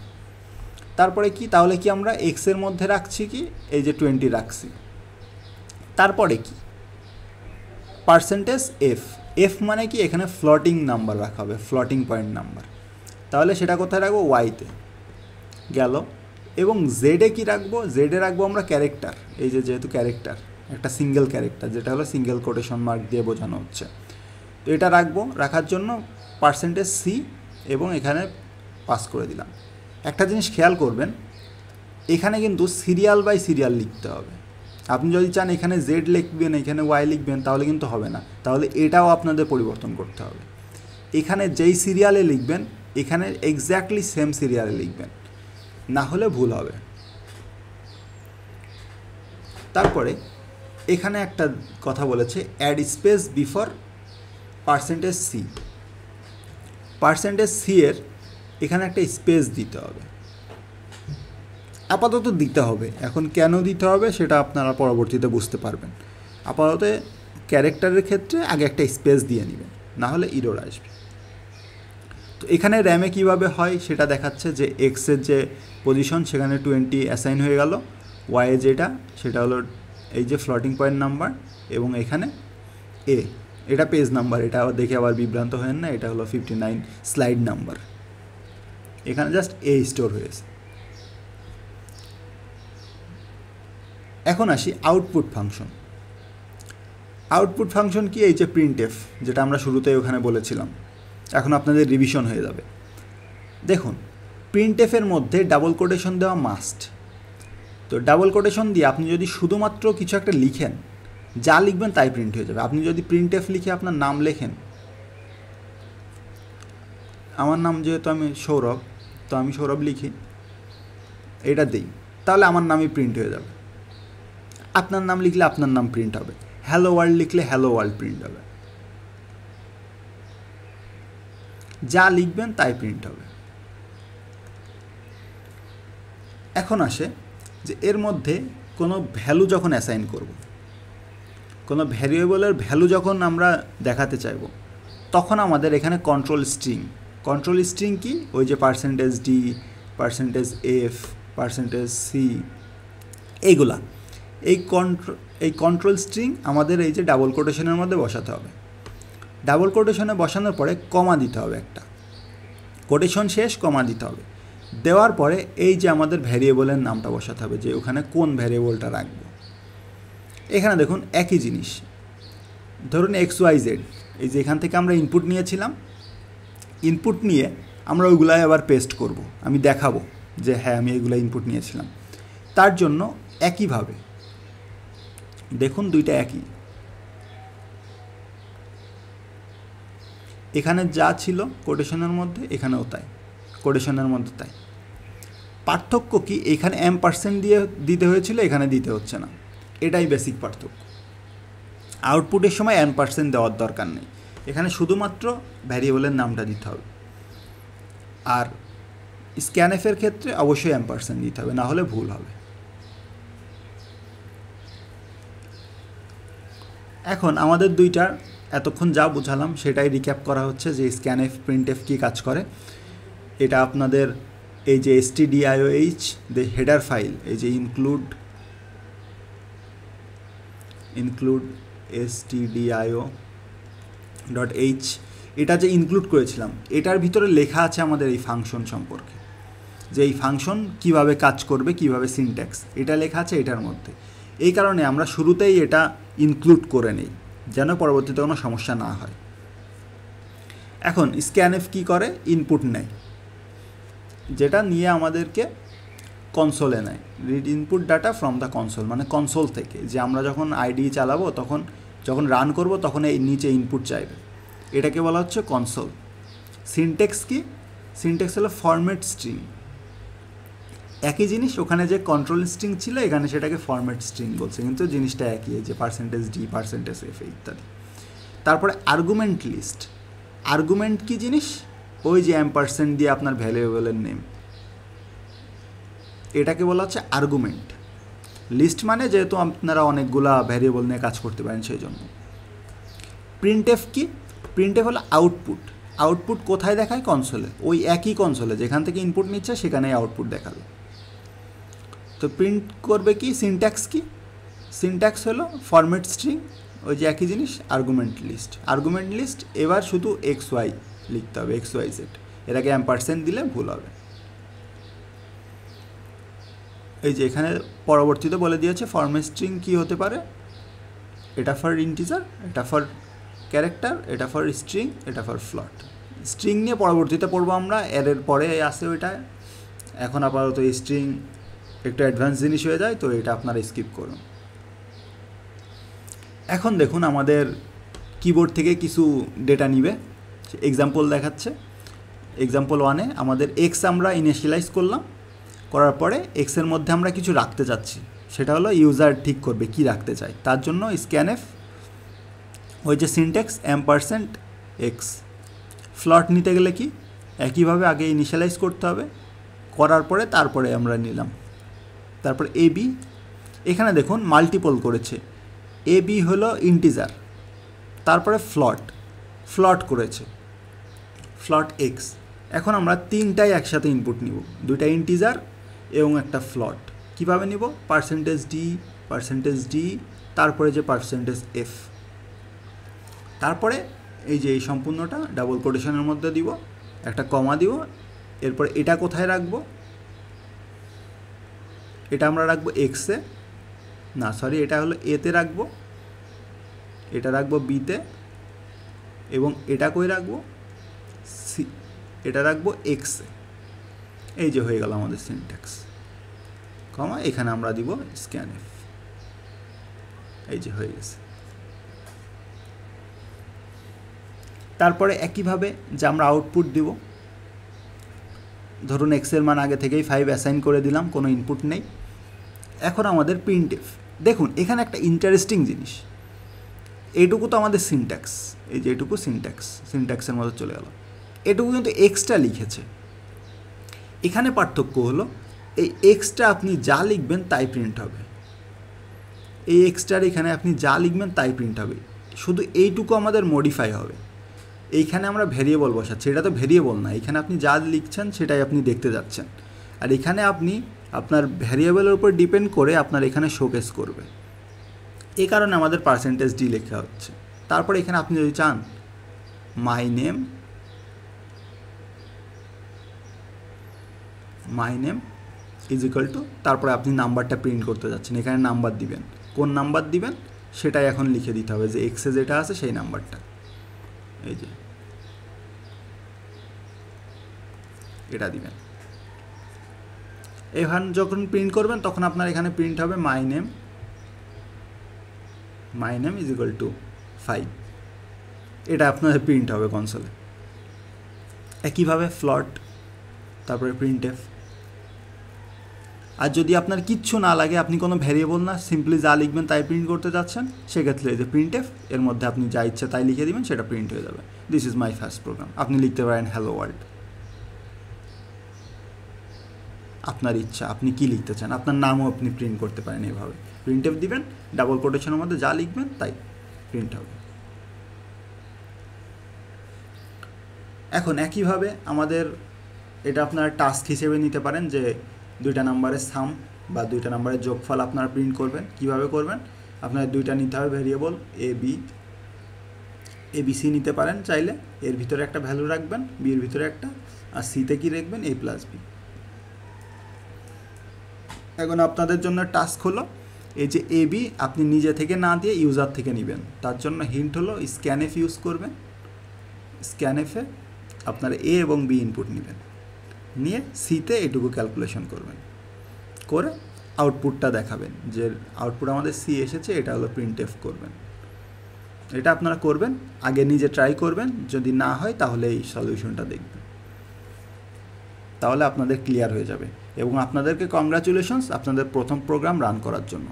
তারপরে কি, তাহলে কি আমরা এক্সের মধ্যে রাখছি কি, এই যে 20 রাখছি। তারপরে কি, %f মানে কি, এখানে ফ্লোটিং নাম্বার রাখা হবে, ফ্লোটিং পয়েন্ট নাম্বার। তাহলে সেটা কোথায় রাখবো, ওয়াইতে গেল। এবং জেডে কি রাখবো, জেডে রাখবো আমরা ক্যারেক্টার, এই যে যেহেতু ক্যারেক্টার একটা সিঙ্গেল ক্যারেক্টার, যেটা হলো সিঙ্গেল কোটেশন মার্ক দিয়ে বোঝানো হচ্ছে, তো এটা রাখবো। রাখার জন্য %c এবং এখানে পাস করে দিলাম। একটা জিনিস খেয়াল করবেন, এখানে কিন্তু সিরিয়াল বাই সিরিয়াল লিখতে হবে। আপনি যদি চান এখানে জেড লিখবেন, এখানে ওয়াই লিখবেন, তাহলে কিন্তু হবে না, তাহলে এটাও আপনাদের পরিবর্তন করতে হবে। এখানে যেই সিরিয়ালে লিখবেন এখানে এক্স্যাক্টলি সেম সিরিয়ালে লিখবেন, না হলে ভুল হবে। তারপরে এখানে একটা কথা বলেছে, add space before %c। %c এর এখানে একটা স্পেস দিতে হবে, আপাতত দিতে হবে। এখন কেন দিতে হবে সেটা আপনারা পরবর্তীতে বুঝতে পারবেন। আপাতত ক্যারেক্টারের ক্ষেত্রে আগে একটা স্পেস দিয়ে নেবেন, না হলে ইরর আসবে। তো এখানে র্যামে কিভাবে হয় সেটা দেখাচ্ছে, যে এক্সের যে পজিশন সেখানে 20 অ্যাসাইন হয়ে গেল, ওয়াইয়ে যেটা সেটা হলো এই যে ফ্লোটিং পয়েন্ট নাম্বার, এবং এখানে এ এটা পেজ নাম্বার, এটা দেখে আবার বিভ্রান্ত হয়েন না, এটা হলো 59 স্লাইড নাম্বার। এখানে জাস্ট এ স্টোর হয়েছে। এখন আসি আউটপুট ফাংশন। আউটপুট ফাংশন কি, এই যে প্রিন্টএফ, যেটা আমরা শুরুতেই ওখানে বলেছিলাম, এখন আপনাদের রিভিশন হয়ে যাবে। দেখুন প্রিন্টএফের মধ্যে ডাবল কোটেশন দেওয়া মাস্ট। তো ডাবল কোটেশন দিয়ে আপনি যদি শুধুমাত্র কিছু একটা লিখেন, যা লিখবেন তাই প্রিন্ট হয়ে যাবে। আপনি যদি প্রিন্টএফ লিখে আপনার নাম লেখেন, আমার নাম যেহেতু আমি সৌরভ, তো আমি সৌরভ লিখি, এটা দিই, তাহলে আমার নামই প্রিন্ট হয়ে যাবে। আপনার নাম লিখলে আপনার নাম প্রিন্ট হবে, হ্যালো ওয়ার্ল্ড লিখলে হ্যালো ওয়ার্ল্ড প্রিন্ট হবে, যা লিখবেন তাই প্রিন্ট হবে। এখন আসে যে এর মধ্যে কোনো ভ্যালু যখন অ্যাসাইন করব, কোনো ভ্যারিয়েবলের ভ্যালু যখন আমরা দেখাতে চাইব, তখন আমাদের এখানে কন্ট্রোল স্ট্রিং কি, ওই যে %d, %f, %c, এইগুলা, এই কন্ট্রোল স্ট্রিং আমাদের এই যে ডাবল কোটেশনের মধ্যে বসাতে হবে। ডাবল কোটেশনে বসানোর পরে কমা দিতে হবে, একটা কোটেশন শেষ কমা দিতে হবে। দেওয়ার পরে এই যে আমাদের ভ্যারিয়েবলের নামটা বসাতে হবে, যে ওখানে কোন ভ্যারিয়েবলটা রাখবো। এখানে দেখুন একই জিনিস, ধরুন XYZ, এই যে এখান থেকে আমরা ইনপুট নিয়েছিলাম, ইনপুট নিয়ে আমরা ওইগুলাই আবার পেস্ট করব, আমি দেখাবো যে হ্যাঁ আমি এগুলো ইনপুট নিয়েছিলাম। তার জন্য একইভাবে দেখুন দুইটা একই, এখানে যা ছিল কোটেশনের মধ্যে এখানেও তাই, কোটেশনের মধ্যে তাই। পার্থক্য কি, এখানে % দিয়ে দিতে হয়েছিল, এখানে দিতে হচ্ছে না, এটাই বেসিক পার্থক্য। আউটপুটের সময় % দেওয়ার দরকার নেই, এখানে শুধুমাত্র ভ্যারিয়েবলের নামটা দিতে হবে। আর স্ক্যানএফের ক্ষেত্রে অবশ্যই % দিতে হবে, না হলে ভুল হবে। এখন আমাদের দুইটার এতক্ষণ যা বুঝালাম সেটাই রিক্যাপ করা হচ্ছে যে স্ক্যানএফ প্রিন্টএফ কী কাজ করে। এটা আপনাদের এই যে stdioh the হেডার ফাইল, এই যে include stdio.h, এটা যে ইনক্লুড করেছিলাম এটার ভিতরে লেখা আছে আমাদের এই ফাংশন সম্পর্কে, যে এই ফাংশন কিভাবে কাজ করবে, কিভাবে সিনট্যাক্স, এটা লেখা আছে এটার মধ্যে। এই কারণে আমরা শুরুতেই এটা ইনক্লুড করে নেই যেন পরবর্তীতে কোনো সমস্যা না হয়। এখন স্ক্যানএফ কি করে, ইনপুট নেয়, যেটা নিয়ে আমাদেরকে কনসোলে নেয়, read input data from the console, মানে কনসোল থেকে, যে আমরা যখন আইডি চালাবো তখন যখন রান করব তখন এই নিচে ইনপুট চাইবে, এটাকে বলা হচ্ছে কনসোল। সিনট্যাক্স কি, সিনট্যাক্স হলো ফরম্যাট স্ট্রিং, একই জিনিস, ওখানে যে কন্ট্রোল স্ট্রিং ছিল এখানে সেটাকে ফরম্যাট স্ট্রিং বলছে, কিন্তু জিনিসটা একই, যে %d %f ইত্যাদি। তারপরে আর্গুমেন্ট লিস্ট, আর্গুমেন্ট কি জিনিস, ওই যে % দিয়ে আপনার ভ্যারিয়েবলের নেম, এটাকে বলা হচ্ছে আর্গুমেন্ট। লিস্ট মানে যেহেতু আপনারা অনেকগুলা ভ্যারিয়েবল নিয়ে কাজ করতে পারেন সেই জন্য। প্রিন্টএফ কি, প্রিন্টএফ হলো আউটপুট, আউটপুট কোথায় দেখায়, কনসোলে, ওই একই কনসোলে যেখান থেকে ইনপুট নিচ্ছে সেখানেই আউটপুট দেখাবে। তো প্রিন্ট করবে কি, সিনট্যাক্স কি, সিনট্যাক্স হলো ফরম্যাট স্ট্রিং, ওই যে একই জিনিস, আর্গুমেন্ট লিস্ট, আর্গুমেন্ট লিস্ট এবার শুধু XY লিখতে হবে, XYZ, এটাকে % দিলে ভুল হবে। এই যে এখানে পরবর্তীতে বলে দিয়েছে ফরম্যাট স্ট্রিং কী হতে পারে, এটা ফর ইন্টিজার, এটা ফর ক্যারেক্টার, এটা ফর স্ট্রিং, এটা ফর ফ্লট। স্ট্রিং নিয়ে পরবর্তীতে পড়বো আমরা, এর পরে আসে ওইটা, এখন আপাতত স্ট্রিং একটু অ্যাডভান্স জিনিস হয়ে যায়, তো এটা আপনারা স্কিপ করুন। এখন দেখুন আমাদের কিবোর্ড থেকে কিছু ডেটা নিবে, এক্সাম্পল দেখাচ্ছে। এক্সাম্পল 1-এ আমাদের এক্স আমরা ইনিশিয়ালাইজ করলাম, করার পরে এক্সের মধ্যে আমরা কিছু রাখতে চাচ্ছি, সেটা হলো ইউজার ঠিক করবে কি রাখতে চাই, তার জন্য স্ক্যানএফ, ওই যে সিনট্যাক্স %x। ফ্লট নিতে গেলে কি, একইভাবে আগে ইনিশিয়ালাইজ করতে হবে, করার পরে তারপরে আমরা নিলাম। তারপর এবি, এখানে দেখুন মাল্টিপল করেছে, এবি হলো ইন্টিজার, তারপরে ফ্লট করেছে, ফ্লট এক্স। এখন আমরা তিনটাই একসাথে ইনপুট নিব, দুইটা ইন্টিজার এবং একটা ফ্লট। কীভাবে নিব, %d, তারপরে যে %f, তারপরে এই যে এই সম্পূর্ণটা ডাবল কোটেশনের মধ্যে দিব, একটা কমা দিব, এরপর এটা কোথায় রাখবো, এটা আমরা রাখবো এক্সে, না সরি এটা হলো এতে রাখবো, এটা রাখবো বিতে, এবং এটা কই রাখবো, এটা রাখবো এক্সে। এই যে হয়ে গেল আমাদের সিনট্যাক্স, কমা এখানে আমরা দিব স্ক্যানএফ, এই যে হয়ে গেছে। তারপরে একইভাবে যে আমরা আউটপুট দিব, ধরুন এক্সের মান আগে থেকেই 5 অ্যাসাইন করে দিলাম, কোনো ইনপুট নেই। এখন আমাদের প্রিন্টএফ, দেখুন এখানে একটা ইন্টারেস্টিং জিনিস, এইটুকু তো আমাদের সিনট্যাক্স, এই যে এইটুকু সিনট্যাক্সের মধ্যে চলে গেল, এটুকু কিন্তু এক্সট্রা লিখেছে। এখানে পার্থক্য হলো এই এক্সট্রা আপনি যা লিখবেন তাই প্রিন্ট হবে, এই এক্সট্রার এখানে আপনি যা লিখবেন তাই প্রিন্ট হবে, শুধু এইটুকু আমাদের মডিফাই হবে। এইখানে আমরা ভেরিয়েবল বসাচ্ছি, এটা তো ভেরিয়েবল না, এখানে আপনি যা লিখছেন সেটাই আপনি দেখতে যাচ্ছেন, আর এখানে আপনি আপনার ভ্যারিয়েবলের উপর ডিপেন্ড করে আপনার এখানে শোকেস করবে, এই কারণে আমাদের %d লেখা হচ্ছে। তারপরে এখানে আপনি যদি চান my name is equal two, তারপরে আপনি নাম্বারটা প্রিন্ট করতে যাচ্ছেন, এখানে নাম্বার দিবেন, কোন নাম্বার দিবেন সেটাই এখন লিখে দিতে হবে, যে এক্সে যেটা আছে সেই নাম্বারটা, এই যে এটা দিবেন। এখানে যখন প্রিন্ট করবেন তখন আপনার এখানে প্রিন্ট হবে my name is equal two 5, এটা আপনাদের প্রিন্ট হবে কনসোলে। একইভাবে ফ্লট, তারপরে প্রিন্টএফ। আর যদি আপনার কিচ্ছু না লাগে, আপনি কোনো ভ্যারিয়েবল না, সিম্পলি যা লিখবেন তাই প্রিন্ট করতে যাচ্ছেন, সেক্ষেত্রে এই যে প্রিন্টএফ, এর মধ্যে আপনি যা ইচ্ছে তাই লিখে দিবেন, সেটা প্রিন্ট হয়ে যাবে। This is my first program. আপনি লিখতে পারেন হ্যালো ওয়ার্ল্ড, আপনার ইচ্ছা আপনি কি লিখতে চান, আপনার নামও আপনি প্রিন্ট করতে পারেন এভাবে। প্রিন্টএফ দিবেন, ডাবল কোটেশনের মধ্যে যা লিখবেন তাই প্রিন্ট হবে। এখন একইভাবে আমাদের এটা আপনারা টাস্ক হিসেবে নিতে পারেন, যে দুইটা নাম্বারের সাম বা দুইটা নাম্বারের যোগফল আপনারা প্রিন্ট করবেন। কিভাবে করবেন, আপনার দুইটা নিতে হবে ভেরিয়েবল, এবিসি নিতে পারেন চাইলে, এর ভিতরে একটা ভ্যালু রাখবেন, বি এর ভিতরে একটা, আর সিতে কি রাখবেন, a প্লাস বি। এখন আপনাদের জন্য টাস্ক হলো এই যে এ বি আপনি নিজে থেকে না দিয়ে ইউজার থেকে নেবেন। তার জন্য হিন্ট হলো স্ক্যানএফ ইউজ করবেন। স্ক্যানএফে আপনার এ এবং বি ইনপুট নেবেন, নিয়ে সিতে এটুকু ক্যালকুলেশন করবেন, করে আউটপুটটা দেখাবেন, যে আউটপুট আমাদের সি এসেছে, এটা হলো প্রিন্টএফ করবেন। এটা আপনারা করবেন, আগে নিজে ট্রাই করবেন, যদি না হয় তাহলে এই সলিউশনটা দেখবেন, তাহলে আপনাদের ক্লিয়ার হয়ে যাবে। এবং আপনাদেরকে কংগ্রাচুলেশনস আপনাদের প্রথম প্রোগ্রাম রান করার জন্য।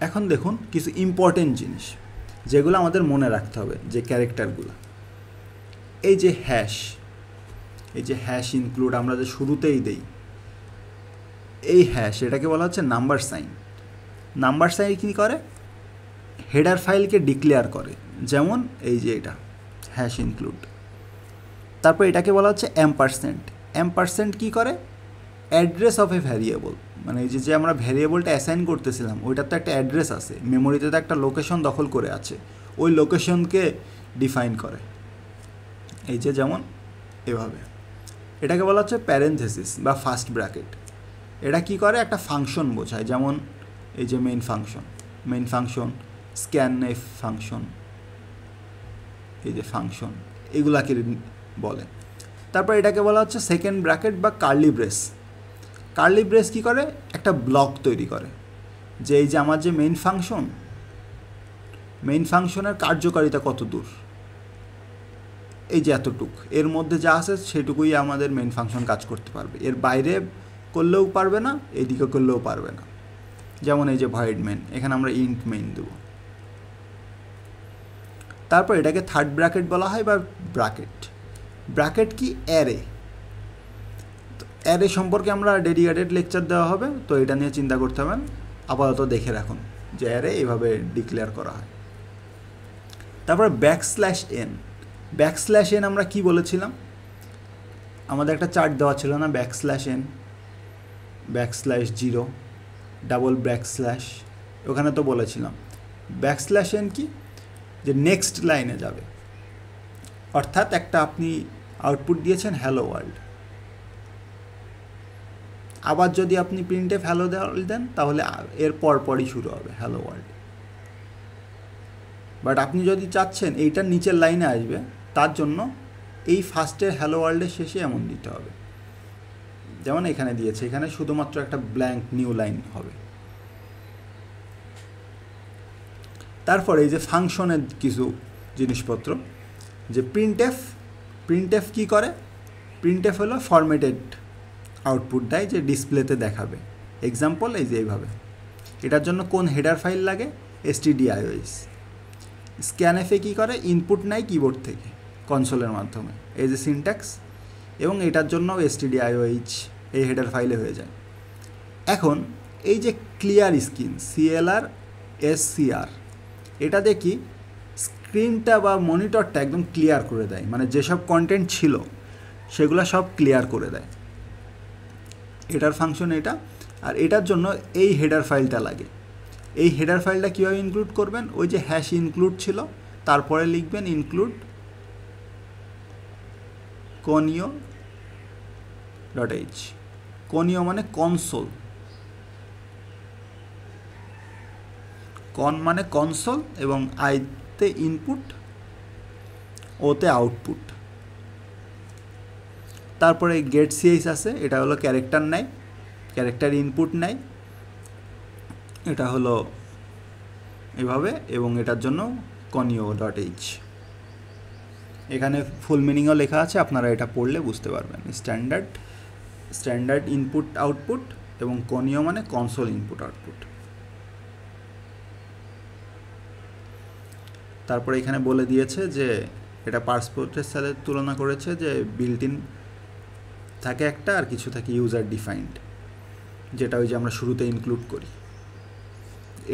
এখন দেখুন কিছু ইম্পর্টেন্ট জিনিস যেগুলো আমাদের মনে রাখতে হবে, যে ক্যারেক্টারগুলো, এই যে হ্যাশ ইনক্লুড আমরা যে শুরুতেই দেই, এই হ্যাশ এটাকে বলা হচ্ছে নাম্বার সাইন। নাম্বার সাইন কী করে, হেডার ফাইলকে ডিক্লেয়ার করে, যেমন এই যে এটা হ্যাশ ইনক্লুড। তারপর এটাকে বলা হচ্ছে অ্যাম্পারসেন্ট কী করে, অ্যাড্রেস অফ এ ভ্যারিয়েবল, মানে এই যে আমরা ভ্যারিয়েবলটা অ্যাসাইন করতেছিলাম ওইটার তো একটা অ্যাড্রেস আছে, মেমোরিতে তো একটা লোকেশন দখল করে আছে, ওই লোকেশনকে ডিফাইন করে, এই যে যেমন এভাবে। এটাকে বলা হচ্ছে প্যারেনথেসিস বা ফার্স্ট ব্র্যাকেট। এটা কি করে, একটা ফাংশন বোঝায়, যেমন এই যে মেইন ফাংশন, স্ক্যানএফ ফাংশন, এই যে ফাংশন, এগুলাকে বলে। তারপর এটাকে বলা হচ্ছে সেকেন্ড ব্র্যাকেট বা কার্লি ব্রেস কী করে, একটা ব্লক তৈরি করে, যে এই যে আমার যে মেইন ফাংশনের কার্যকারিতা কত দূর, এই যে এতটুক, এর মধ্যে যা আছে সেটুকুই আমাদের মেইন ফাংশন কাজ করতে পারবে, এর বাইরে করলেও পারবে না, এইদিকে করলেও পারবে না। যেমন এই যে ভয়েড মেইন, এখানে আমরা ইন্ট মেইন দেবো। তারপর এটাকে থার্ড ব্র্যাকেট বলা হয় বা ব্র্যাকেট কি, অ্যারে সম্পর্কে আমরা ডেডিকেটেড লেকচার দেওয়া হবে, তো এটা নিয়ে চিন্তা করতে হবে, আপাতত দেখে রাখুন যে অ্যারে এইভাবে ডিক্লেয়ার করা হয়। তারপর ব্যাকস্ল্যাশ এন আমরা কি বলেছিলাম, আমাদের একটা চার্ট দেওয়া ছিল না, /0 ডাবল ব্যাকস্ল্যাশ, ওখানে তো বলেছিলাম ব্যাকস্ল্যাশ এন কি, যে নেক্সট লাইনে যাবে, অর্থাৎ একটা আপনি আউটপুট দিয়েছেন হ্যালো ওয়ার্ল্ড, আবার যদি আপনি প্রিন্টএফ হ্যালো দেন তাহলে এর পরপরই শুরু হবে হ্যালো ওয়ার্ল্ড। বাট আপনি যদি চাচ্ছেন এইটার নিচের লাইনে আসবে, তার জন্য এই ফার্স্টের হ্যালো ওয়ার্ল্ডের শেষে এমন দিতে হবে, যেমন এখানে দিয়েছে, এখানে শুধুমাত্র একটা ব্ল্যাঙ্ক নিউ লাইন হবে। তারপর এই যে ফাংশনের কিছু জিনিসপত্র, যে প্রিন্টএফ কি করে, প্রিন্টএফ হলো ফরম্যাটেড আউটপুট দেয়, যে ডিসপ্লেতে দেখাবে। এক্সাম্পল এই যে এইভাবে। এটার জন্য কোন হেডার ফাইল লাগে, stdioh। স্ক্যানএফে কী করে, ইনপুট নেয় কিবোর্ড থেকে কনসোলের মাধ্যমে, এই যে সিনট্যাক্স, এবং এটার জন্য stdioh এই হেডার ফাইলে হয়ে যায়। এখন এই যে ক্লিয়ার স্ক্রিন, CLR এটা দেখি স্ক্রিনটা বা মনিটরটা একদম ক্লিয়ার করে দেয়, মানে যেসব কন্টেন্ট ছিল সেগুলো সব ক্লিয়ার করে দেয়। এটার ফাংশন এটা, আর এটার জন্য এই হেডার ফাইলটা লাগে। এই হেডার ফাইলটা কীভাবে ইনক্লুড করবেন, ওই যে হ্যাশ ইনক্লুড ছিল, তারপরে লিখবেন ইনক্লুড conio.h, conio মানে কনসোল, কন মানে কনসোল এবং আইতে ইনপুট, ওতে আউটপুট। তারপরে গেট সিএইচ আছে, এটা হলো ক্যারেক্টার নেয়, ক্যারেক্টার ইনপুট নেয়, এটা হলো এভাবে, এবং এটার জন্য কনিও ডট এইচ। এখানে ফুল মিনিংও লেখা আছে, আপনারা এটা পড়লে বুঝতে পারবেন। স্ট্যান্ডার্ড ইনপুট আউটপুট এবং কনিও মানে কনসোল ইনপুট আউটপুট। তারপরে এখানে বলে দিয়েছে যে এটা পার্স প্রসেসরের তুলনা করেছে যে বিল্ট ইন থাকে একটা আর কিছু থাকে ইউজার ডিফাইন্ড, যেটা ওই যে আমরা শুরুতে ইনক্লুড করি।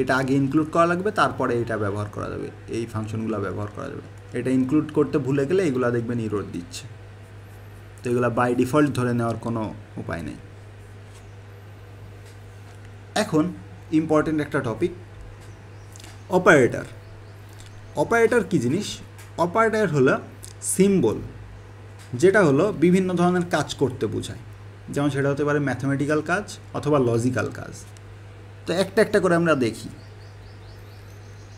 এটা আগে ইনক্লুড করা লাগবে, তারপরে এটা ব্যবহার করা যাবে, এই ফাংশনগুলো ব্যবহার করা যাবে। এটা ইনক্লুড করতে ভুলে গেলে এগুলো দেখবেন ইরর দিচ্ছে, তো এগুলো বাই ডিফল্ট ধরে নেওয়ার কোনো উপায় নেই। এখন ইম্পর্টেন্ট একটা টপিক, অপারেটর। অপারেটর কী জিনিস? অপারেটর হলো সিম্বল, যেটা হলো বিভিন্ন ধরনের কাজ করতে বোঝায়। যেমন সেটা হতে পারে ম্যাথমেটিক্যাল কাজ অথবা লজিক্যাল কাজ। তো একটা একটা করে আমরা দেখি,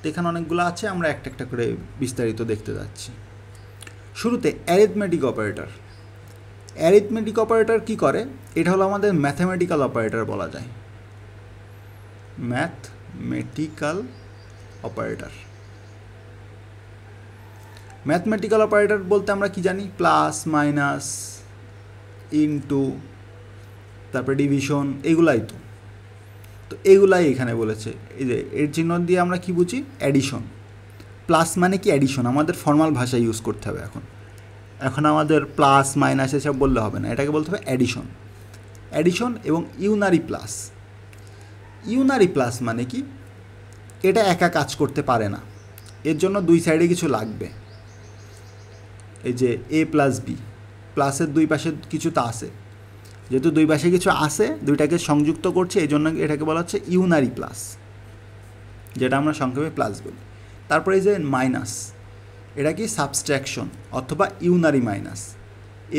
এখানে অনেকগুলো আছে, আমরা একটা একটা করে বিস্তারিত দেখতে যাচ্ছি। শুরুতে অ্যারিথমেটিক অপারেটর। অ্যারিথমেটিক অপারেটর কী করে? এটা হলো আমাদের ম্যাথমেটিক্যাল অপারেটর বলা যায়, ম্যাথমেটিক্যাল অপারেটর। ম্যাথমেটিক্যাল অপারেটর বলতে আমরা কি জানি? প্লাস, মাইনাস, ইনটু, তারপরে ডিভিশন, এগুলাই তো। তো এগুলাই এখানে বলেছে। এই যে এর চিহ্ন দিয়ে আমরা কি বুঝি? অ্যাডিশন। প্লাস মানে কি? অ্যাডিশন। আমাদের ফর্মাল ভাষা ইউজ করতে হবে এখন আমাদের প্লাস মাইনাস এসব বললে হবে না, এটাকে বলতে হবে অ্যাডিশন। অ্যাডিশন এবং ইউনারি প্লাস। ইউনারি প্লাস মানে কি? এটা একা কাজ করতে পারে না, এর জন্য দুই সাইডে কিছু লাগবে। এই যে এ প্লাস বি, প্লাসের দুই পাশে কিছু তা আছে, যেহেতু দুই পাশে কিছু আছে, দুইটাকে সংযুক্ত করছে, এই জন্য এটাকে বলা হচ্ছে ইউনারি প্লাস, যেটা আমরা সংক্ষেপে প্লাস বলি। তারপরে এই যে মাইনাস, এটা কি? সাবস্ট্রাকশন অথবা ইউনারি মাইনাস,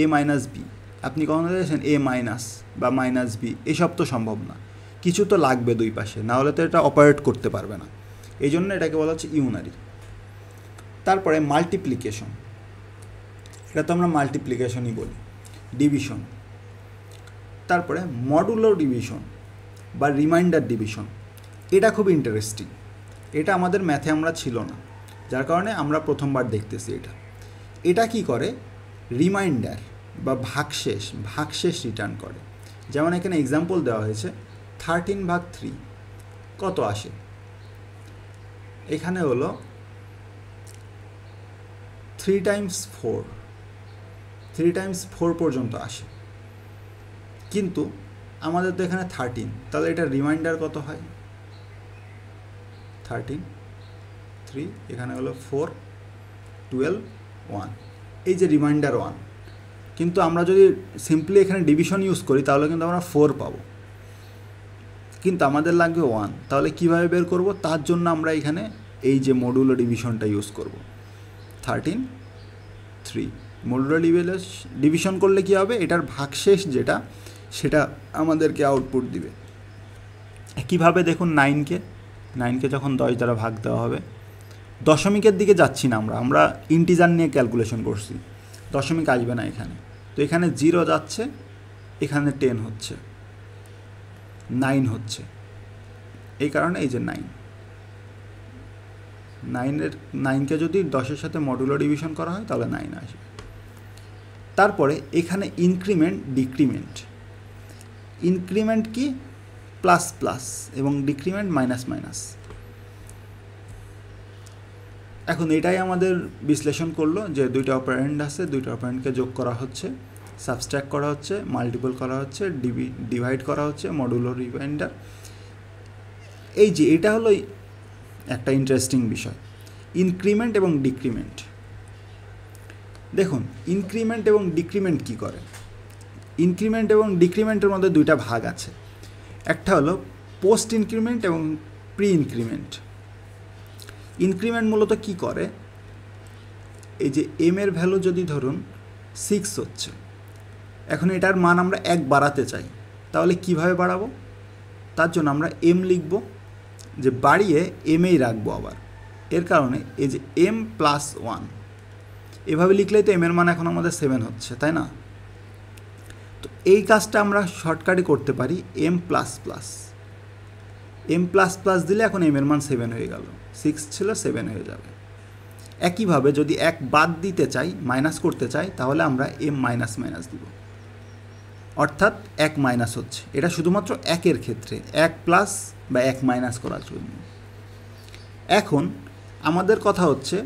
এ মাইনাস বি। আপনি কখনো দেখেছেন এ মাইনাস বা মাইনাস বি? এসব তো সম্ভব না, কিছু তো লাগবে দুই পাশে, না হলে তো এটা অপারেট করতে পারবে না, এই জন্য এটাকে বলা হচ্ছে ইউনারি। তারপরে মাল্টিপ্লিকেশন, এটা তো আমরা মাল্টিপ্লিকেশনই বলি। ডিভিশন, তারপরে মডুলার ডিভিশন বা রিমাইন্ডার ডিভিশন। এটা খুব ইন্টারেস্টিং, এটা আমাদের ম্যাথে আমরা ছিল না, যার কারণে আমরা প্রথমবার দেখতেছি। এটা কি করে? রিমাইন্ডার বা ভাগশেষ রিটার্ন করে। যেমন এখানে এক্সাম্পল দেওয়া হয়েছে 13/3 কত আসে? এখানে হলো 3 × 4 পর্যন্ত আসে, কিন্তু আমাদের তো এখানে 13, তাহলে এটা রিমাইন্ডার কত হয়? 13, 3, এখানে হলো 4, 12, 1, এই যে রিমাইন্ডার 1। কিন্তু আমরা যদি সিম্পলি এখানে ডিভিশন ইউজ করি তাহলে কিন্তু আমরা 4 পাবো, কিন্তু আমাদের লাগবে 1। তাহলে কিভাবে বের করব? তার জন্য আমরা এখানে এই যে মডুলো ডিভিশনটা ইউজ করব। 13, 3 মডুলো ডিভিশন করলে কি হবে? এটার ভাগশেষ যেটা, সেটা আমাদেরকে আউটপুট দিবে। কিভাবে? দেখুন, 9কে যখন 10 দ্বারা ভাগ দেওয়া হবে, দশমিকের দিকে যাচ্ছি না, আমরা ইন্টিজার নিয়ে ক্যালকুলেশন করছি, দশমিক আসবে না এখানে। তো এখানে 0 যাচ্ছে, এখানে 10 হচ্ছে, 9 হচ্ছে, এই কারণে এই যে 9কে যদি 10-এর সাথে মডুলো ডিভিশন করা হয় তাহলে 9 আসবে। তারপরে এখানে ইনক্রিমেন্ট কি? প্লাস প্লাস, এবং ডিক্রিমেন্ট মাইনাস মাইনাস। এখন এটাই আমাদের বিশ্লেষণ করলো যে দুইটা অপারেন্ড আছে, দুইটা অপারেন্ডকে যোগ করা হচ্ছে, সাবস্ট্রাক্ট করা হচ্ছে, মাল্টিপল করা হচ্ছে, ডিভাইড করা হচ্ছে, মডুলো রিমাইন্ডার। এই যে এটা হলো একটা ইন্টারেস্টিং বিষয়, ইনক্রিমেন্ট এবং ডিক্রিমেন্ট। দেখুন, ইনক্রিমেন্ট এবং ডিক্রিমেন্ট কি করে? ইনক্রিমেন্ট এবং ডিক্রিমেন্টের মধ্যে দুইটা ভাগ আছে, একটা হলো পোস্ট ইনক্রিমেন্ট এবং প্রি ইনক্রিমেন্ট। ইনক্রিমেন্ট মূলত কি করে? এই যে এম এর ভ্যালু যদি ধরুন 6 হচ্ছে, এখন এটার মান আমরা 1 বাড়াতে চাই, তাহলে কিভাবে বাড়াবো? তার জন্য আমরা এম লিখব, যে বাড়িয়ে এমেই রাখবো আবার, এর কারণে এই যে m প্লাস 1 এভাবে লিখলেই তো এমের মান এখন আমাদের 7 হচ্ছে, তাই না? তো এই কাজটা আমরা শর্টকাটে করতে পারি m plus plus, m plus plus দিলে এখন এমের মান 7 হয়ে গেল, 6 ছিল 7 হয়ে যাবে। একইভাবে যদি 1 বাদ দিতে চাই, মাইনাস করতে চাই, তাহলে আমরা m মাইনাস মাইনাস দিব, অর্থাৎ 1 মাইনাস হচ্ছে। এটা শুধুমাত্র 1-এর ক্ষেত্রে, 1 প্লাস বা 1 মাইনাস করার জন্য। এখন আমাদের কথা হচ্ছে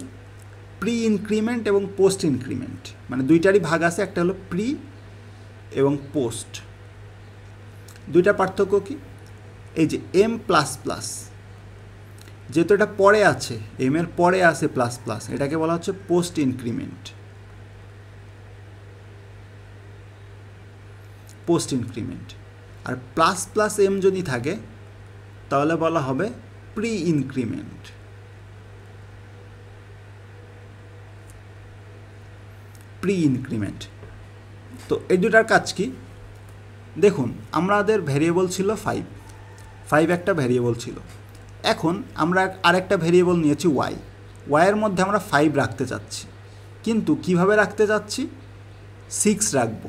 প্রি ইনক্রিমেন্ট এবং পোস্ট ইনক্রিমেন্ট, মানে দুইটারই ভাগ আছে, একটা হলো প্রি এবং পোস্ট। দুইটা পার্থক্য কি? এই যে m প্লাস প্লাস, যেহেতু এটা পরে আছে, m এর পরে আছে প্লাস প্লাস, এটাকে বলা হচ্ছে পোস্ট ইনক্রিমেন্ট। Post increment. আর প্লাস প্লাস m যদি থাকে তাহলে বলা হবে প্রি ইনক্রিমেন্ট। Pre increment. তো এই দুটার কাজ কি? দেখুন, আমাদের ভ্যারিয়েবল ছিল 5 একটা ভ্যারিয়েবল ছিল। এখন আমরা আরেকটা ভ্যারিয়েবল নিয়েছি y, এর মধ্যে আমরা 5 রাখতে চাচ্ছি, কিন্তু কিভাবে রাখতে চাচ্ছি? 6 রাখবো,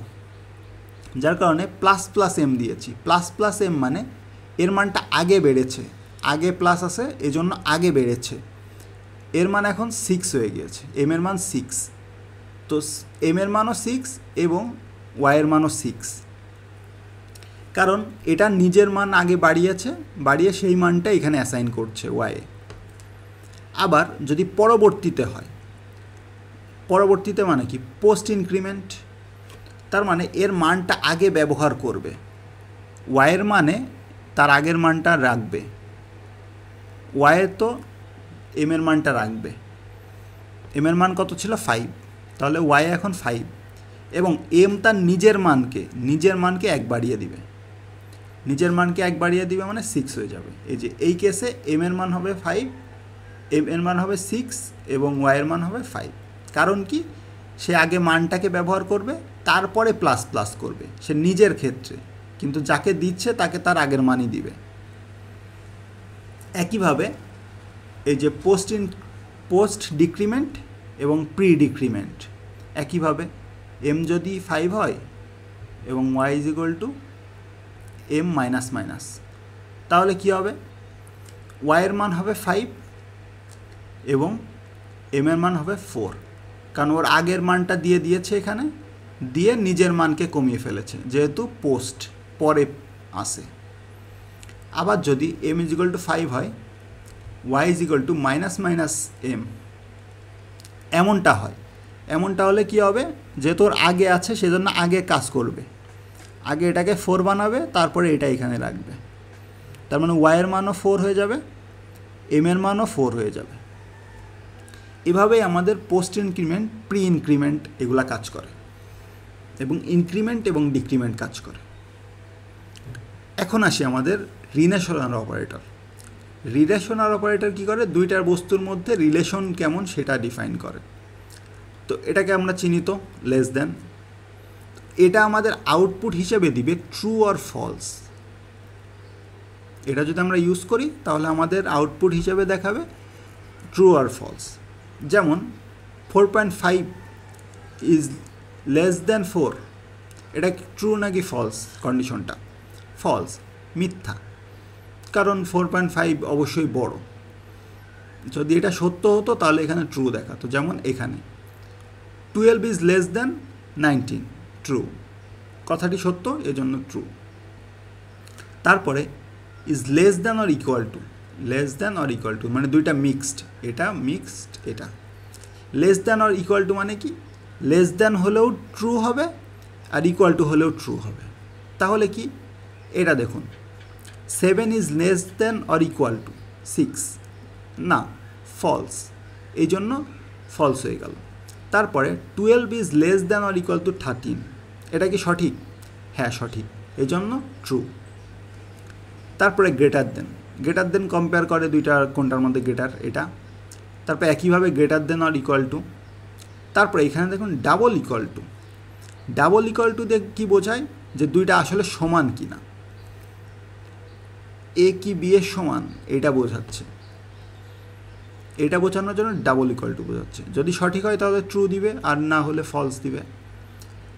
যার কারণে প্লাস প্লাস m দিয়েছি। প্লাস প্লাস m মানে এর মানটা আগে বেড়েছে, আগে প্লাস আছে এজন্য আগে বেড়েছে, এর মান এখন 6 হয়ে গিয়েছে, m এর মান 6। তো m এর মানও 6 এবং y এর মানও 6, কারণ এটা নিজের মান আগে বাড়িয়ে সেই মানটা এখানে অ্যাসাইন করছে y এ। আবার যদি পরবর্তীতে হয়, পরবর্তীতে মানে কি? Post increment. তার মানে এর মানটা আগে ব্যবহার করবে, y এর মানে তার আগের মানটা রাখবে, y এর তো m এর মানটা রাখবে। m এর মান কত ছিল? 5, তাহলে y এখন 5 এবং m তার নিজের মানকে 1 বাড়িয়ে দিবে, নিজের মানকে 1 বাড়িয়ে দিবে মানে 6 হয়ে যাবে। এই যে এই কেসে m এর মান হবে 5, m এর মান হবে 6 এবং y এর মান হবে 5। কারণ কি? সে আগে মানটাকে ব্যবহার করবে, তারপরে প্লাস প্লাস করবে সে নিজের ক্ষেত্রে, কিন্তু যাকে দিচ্ছে তাকে তার আগের মানই দিবে। একইভাবে এই যে পোস্ট ডিক্রিমেন্ট এবং প্রি ডিক্রিমেন্ট, একইভাবে m যদি 5 হয় এবং y is equal two m minus minus, তাহলে কি হবে? y এর মান হবে 5 এবং m এর মান হবে 4, কারণ ওর আগের মানটা দিয়েছে এখানে, দিয়ে নিজের মানকে কমিয়ে ফেলেছে, যেহেতু পোস্ট পরে আসে। আবার যদি m ইজ ইকুয়াল টু 5 হয়, y is equal two minus minus m, এমনটা হলে কি হবে? যেহেতু ওর আগে আছে সেজন্য আগে কাজ করবে, আগে এটাকে 4 বানাবে, তারপরে এটা এখানে রাখবে, তার মানে y এর মানও 4 হয়ে যাবে, m এর মানও 4 হয়ে যাবে। এভাবেই আমাদের পোস্ট ইনক্রিমেন্ট, প্রি ইনক্রিমেন্ট এগুলা কাজ করে, এবং ইনক্রিমেন্ট এবং ডিক্রিমেন্ট কাজ করে। এখন আসি আমাদের রিলেশনাল অপারেটর। রিলেশনাল অপারেটর কী করে? দুইটার বস্তুর মধ্যে রিলেশন কেমন সেটা ডিফাইন করে। তো এটাকে আমরা চিনি তো, লেস দেন। এটা আমাদের আউটপুট হিসেবে দিবে ট্রু অর ফলস। এটা যদি আমরা ইউজ করি তাহলে আমাদের আউটপুট হিসেবে দেখাবে ট্রু অর ফলস। যেমন 4.5 ইজ লেস দেন 4, এটা ট্রু নাকি ফলস? কন্ডিশনটা ফলস, মিথ্যা, কারণ 4.5 অবশ্যই বড়। যদি এটা সত্য হতো তাহলে এখানে ট্রু দেখাতো, যেমন এখানে 12 ইজ লেস দেন 19, ট্রু, কথাটি সত্য এজন্য ট্রু। তারপরে is less than or equal to, less than or equal to মানে দুইটা মিক্সড, এটা মিক্সড, এটা less than or equal to মানে কি? লেস দেন হলেও ট্রু হবে আর ইকুয়াল টু হলেও ট্রু হবে। তাহলে কি? এটা দেখুন, 7 is less than or equal to 6, না, ফলস, এই জন্য ফলস হয়ে গেল। তারপরে 12 is less than or equal to 13, এটা কি সঠিক? হ্যাঁ সঠিক, এই জন্য ট্রু। তারপরে গ্রেটার দেন কম্পেয়ার করে দুইটা, কোনটার মধ্যে গ্রেটার, এটা। তারপরে একইভাবে greater than or equal to. তারপরে এখানে দেখুন ডাবল ইকুয়াল টু দিয়ে কী বোঝায়? যে দুইটা আসলে সমান কি না। এ কি বি এর সমান এটা বোঝাচ্ছে, এটা বোঝানোর জন্য ডাবল ইকুয়াল টু বোঝাচ্ছে। যদি সঠিক হয় তাহলে ট্রু দিবে, আর না হলে ফলস দিবে।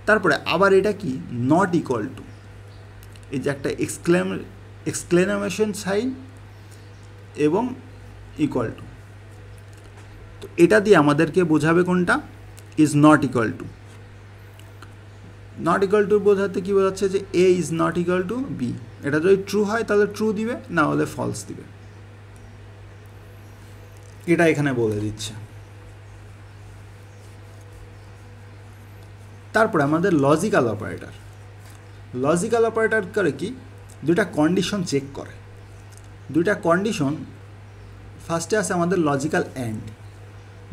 তারপরে আবার এটা কি নট ইকুয়াল টু, এই যে একটা এক্সক্লেমেশন সাইন এবং ইকুয়াল টু, তো এটা দিয়ে আমাদেরকে বোঝাবে কোনটা, is not equal to. Not equal to বোঝাতে কী বোঝাচ্ছে, যে A is not equal to B. এটা যদি ট্রু হয় তাহলে ট্রু দিবে, না হলে ফলস দিবে, এটা এখানে বলে দিচ্ছে। তারপরে আমাদের লজিক্যাল অপারেটর। লজিক্যাল অপারেটর করে কি, দুটা কন্ডিশন চেক করে। দুইটা কন্ডিশন, ফার্স্টে আছে আমাদের লজিক্যাল অ্যান্ড।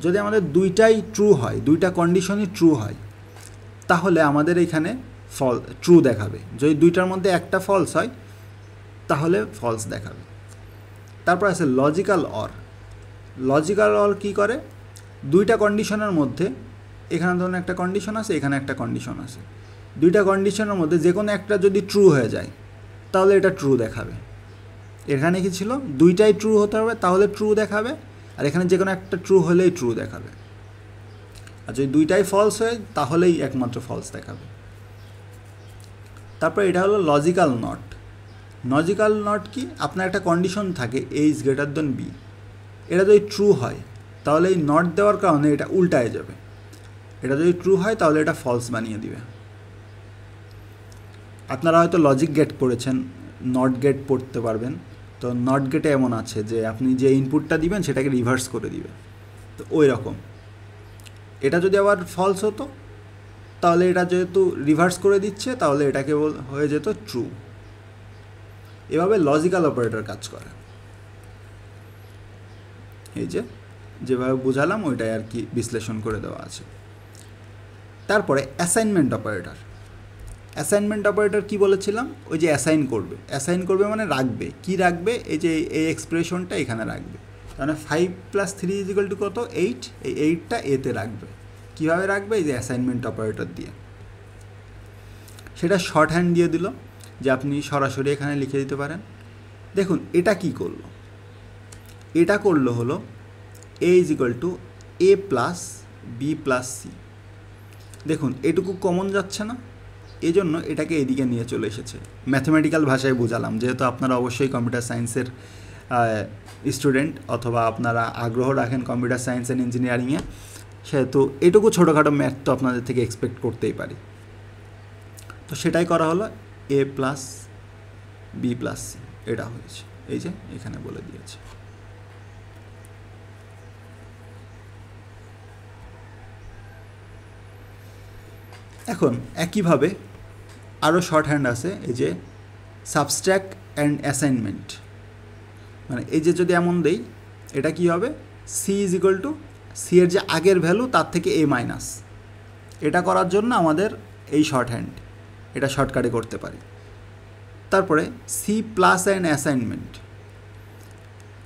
যদি আমাদের দুইটাই ট্রু হয়, দুইটা কন্ডিশনই ট্রু হয়, তাহলে আমাদের এখানে ট্রু দেখাবে। যদি দুইটার মধ্যে একটা ফলস হয় তাহলে ফলস দেখাবে। তারপর আছে লজিক্যাল অর। লজিক্যাল অর কী করে, দুইটা কন্ডিশনের মধ্যে, এখানে ধরুন একটা কন্ডিশন আছে, এখানে একটা কন্ডিশন আছে, দুইটা কন্ডিশনের মধ্যে যে কোনো একটা যদি ট্রু হয়ে যায় তাহলে এটা ট্রু দেখাবে। এখানে কি ছিল, দুইটাই ট্রু হতে হবে তাহলে ট্রু দেখাবে, আর এখানে যে কোনো একটা ট্রু হলেই ট্রু দেখাবে। আর যদি দুইটাই ফলস হয় তাহলেই একমাত্র ফলস দেখাবে। তারপর এটা হলো লজিক্যাল নট। লজিক্যাল নট কি, আপনার একটা কন্ডিশন থাকে এ ইজ গ্রেটার দেন বি, এটা যদি ট্রু হয় তাহলে এই নট দেওয়ার কারণে এটা উল্টায় যাবে। এটা যদি ট্রু হয় তাহলে এটা ফলস বানিয়ে দিবে। আপনারা হয়তো লজিক গেট পড়েছেন, নট গেট পড়তে পারবেন। তো নট গেটে এমন আছে যে আপনি যে ইনপুটটা দিবেন সেটাকে রিভার্স করে দিবে, তো ওই রকম। এটা যদি আবার ফলস হতো তাহলে এটা যেহেতু রিভার্স করে দিচ্ছে তাহলে এটাকে হয়ে যেত ট্রু। এভাবে লজিক্যাল অপারেটর কাজ করে। এই যে যেভাবে বুঝালাম ওইটাই আর কি বিশ্লেষণ করে দেওয়া আছে। তারপরে অ্যাসাইনমেন্ট অপারেটর। অ্যাসাইনমেন্ট অপারেটর কি বলেছিলাম, ওই যে অ্যাসাইন করবে। অ্যাসাইন করবে মানে রাখবে। কি রাখবে, এই যে এই এক্সপ্রেশনটা এখানে রাখবে। তাহলে 5 + 3 = কত, 8। এই 8টা এতে রাখবে। কীভাবে রাখবে, এই যে অ্যাসাইনমেন্ট অপারেটর দিয়ে। সেটা শর্ট হ্যান্ড দিয়ে দিল, যে আপনি সরাসরি এখানে লিখে দিতে পারেন। দেখুন এটা কি করলো, এটা করলো হলো a = a + b + c। দেখুন এটুকু কমন যাচ্ছে না, এই জন্য এটাকে এদিকে নিয়ে চলে এসেছে। ম্যাথমেটিক্যাল ভাষায় বোঝালাম, যেহেতু আপনারা অবশ্যই কম্পিউটার সায়েন্সের স্টুডেন্ট, অথবা আপনারা আগ্রহ রাখেন কম্পিউটার সায়েন্স অ্যান্ড ইঞ্জিনিয়ারিংয়ে, সেহেতু এটুকু ছোটোখাটো ম্যাথ তো আপনাদের থেকে এক্সপেক্ট করতেই পারি। তো সেটাই করা হলো, a + b + c এটা হয়েছে। এই যে এখানে বলে দিয়েছে। এখন একইভাবে আরও শর্ট হ্যান্ড আছে, এই যে সাবস্ট্র্যাক্ট অ্যান্ড অ্যাসাইনমেন্ট। মানে এই যে যদি এমন দেই, এটা কি হবে, c = c এর যে আগের ভ্যালু তার থেকে a-। এটা করার জন্য আমাদের এই শর্ট হ্যান্ড, এটা শর্টকাটে করতে পারি। তারপরে c + অ্যান্ড অ্যাসাইনমেন্ট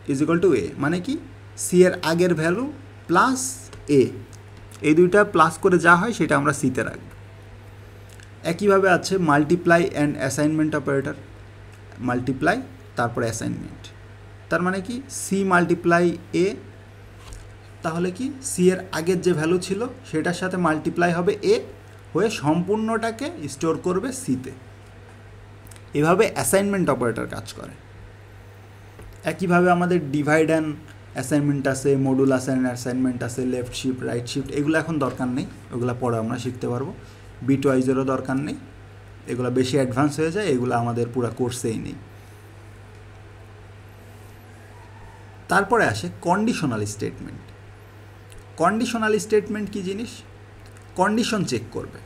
= a, মানে কি c এর আগের ভ্যালু প্লাস a, এই দুইটা প্লাস করে যা হয় সেটা আমরা সিতে রাখব। একইভাবে আছে multiply and assignment operator. Multiply তারপরে অ্যাসাইনমেন্ট, তার মানে কি c × a, তাহলে কি c এর আগের যে ভ্যালু ছিল সেটার সাথে মাল্টিপ্লাই হবে a হয়ে সম্পূর্ণটাকে স্টোর করবে সিতে। এভাবে অ্যাসাইনমেন্ট অপারেটর কাজ করে। একইভাবে আমাদের ডিভাইড অ্যান্ড অ্যাসাইনমেন্ট আছে, মডুলাস অ্যান্ড অ্যাসাইনমেন্ট আছে, লেফট শিফট, রাইট শিফট, এগুলো এখন দরকার নেই, ওগুলো পরে আমরা শিখতে পারবো। বিটওয়াইজেরও দরকার নেই, এগুলো বেশি অ্যাডভান্স হয়ে যায়, এগুলো আমাদের পুরো কোর্সেই নেই। তারপরে আসে কন্ডিশনাল স্টেটমেন্ট। কন্ডিশনাল স্টেটমেন্ট কি জিনিস, কন্ডিশন চেক করবে।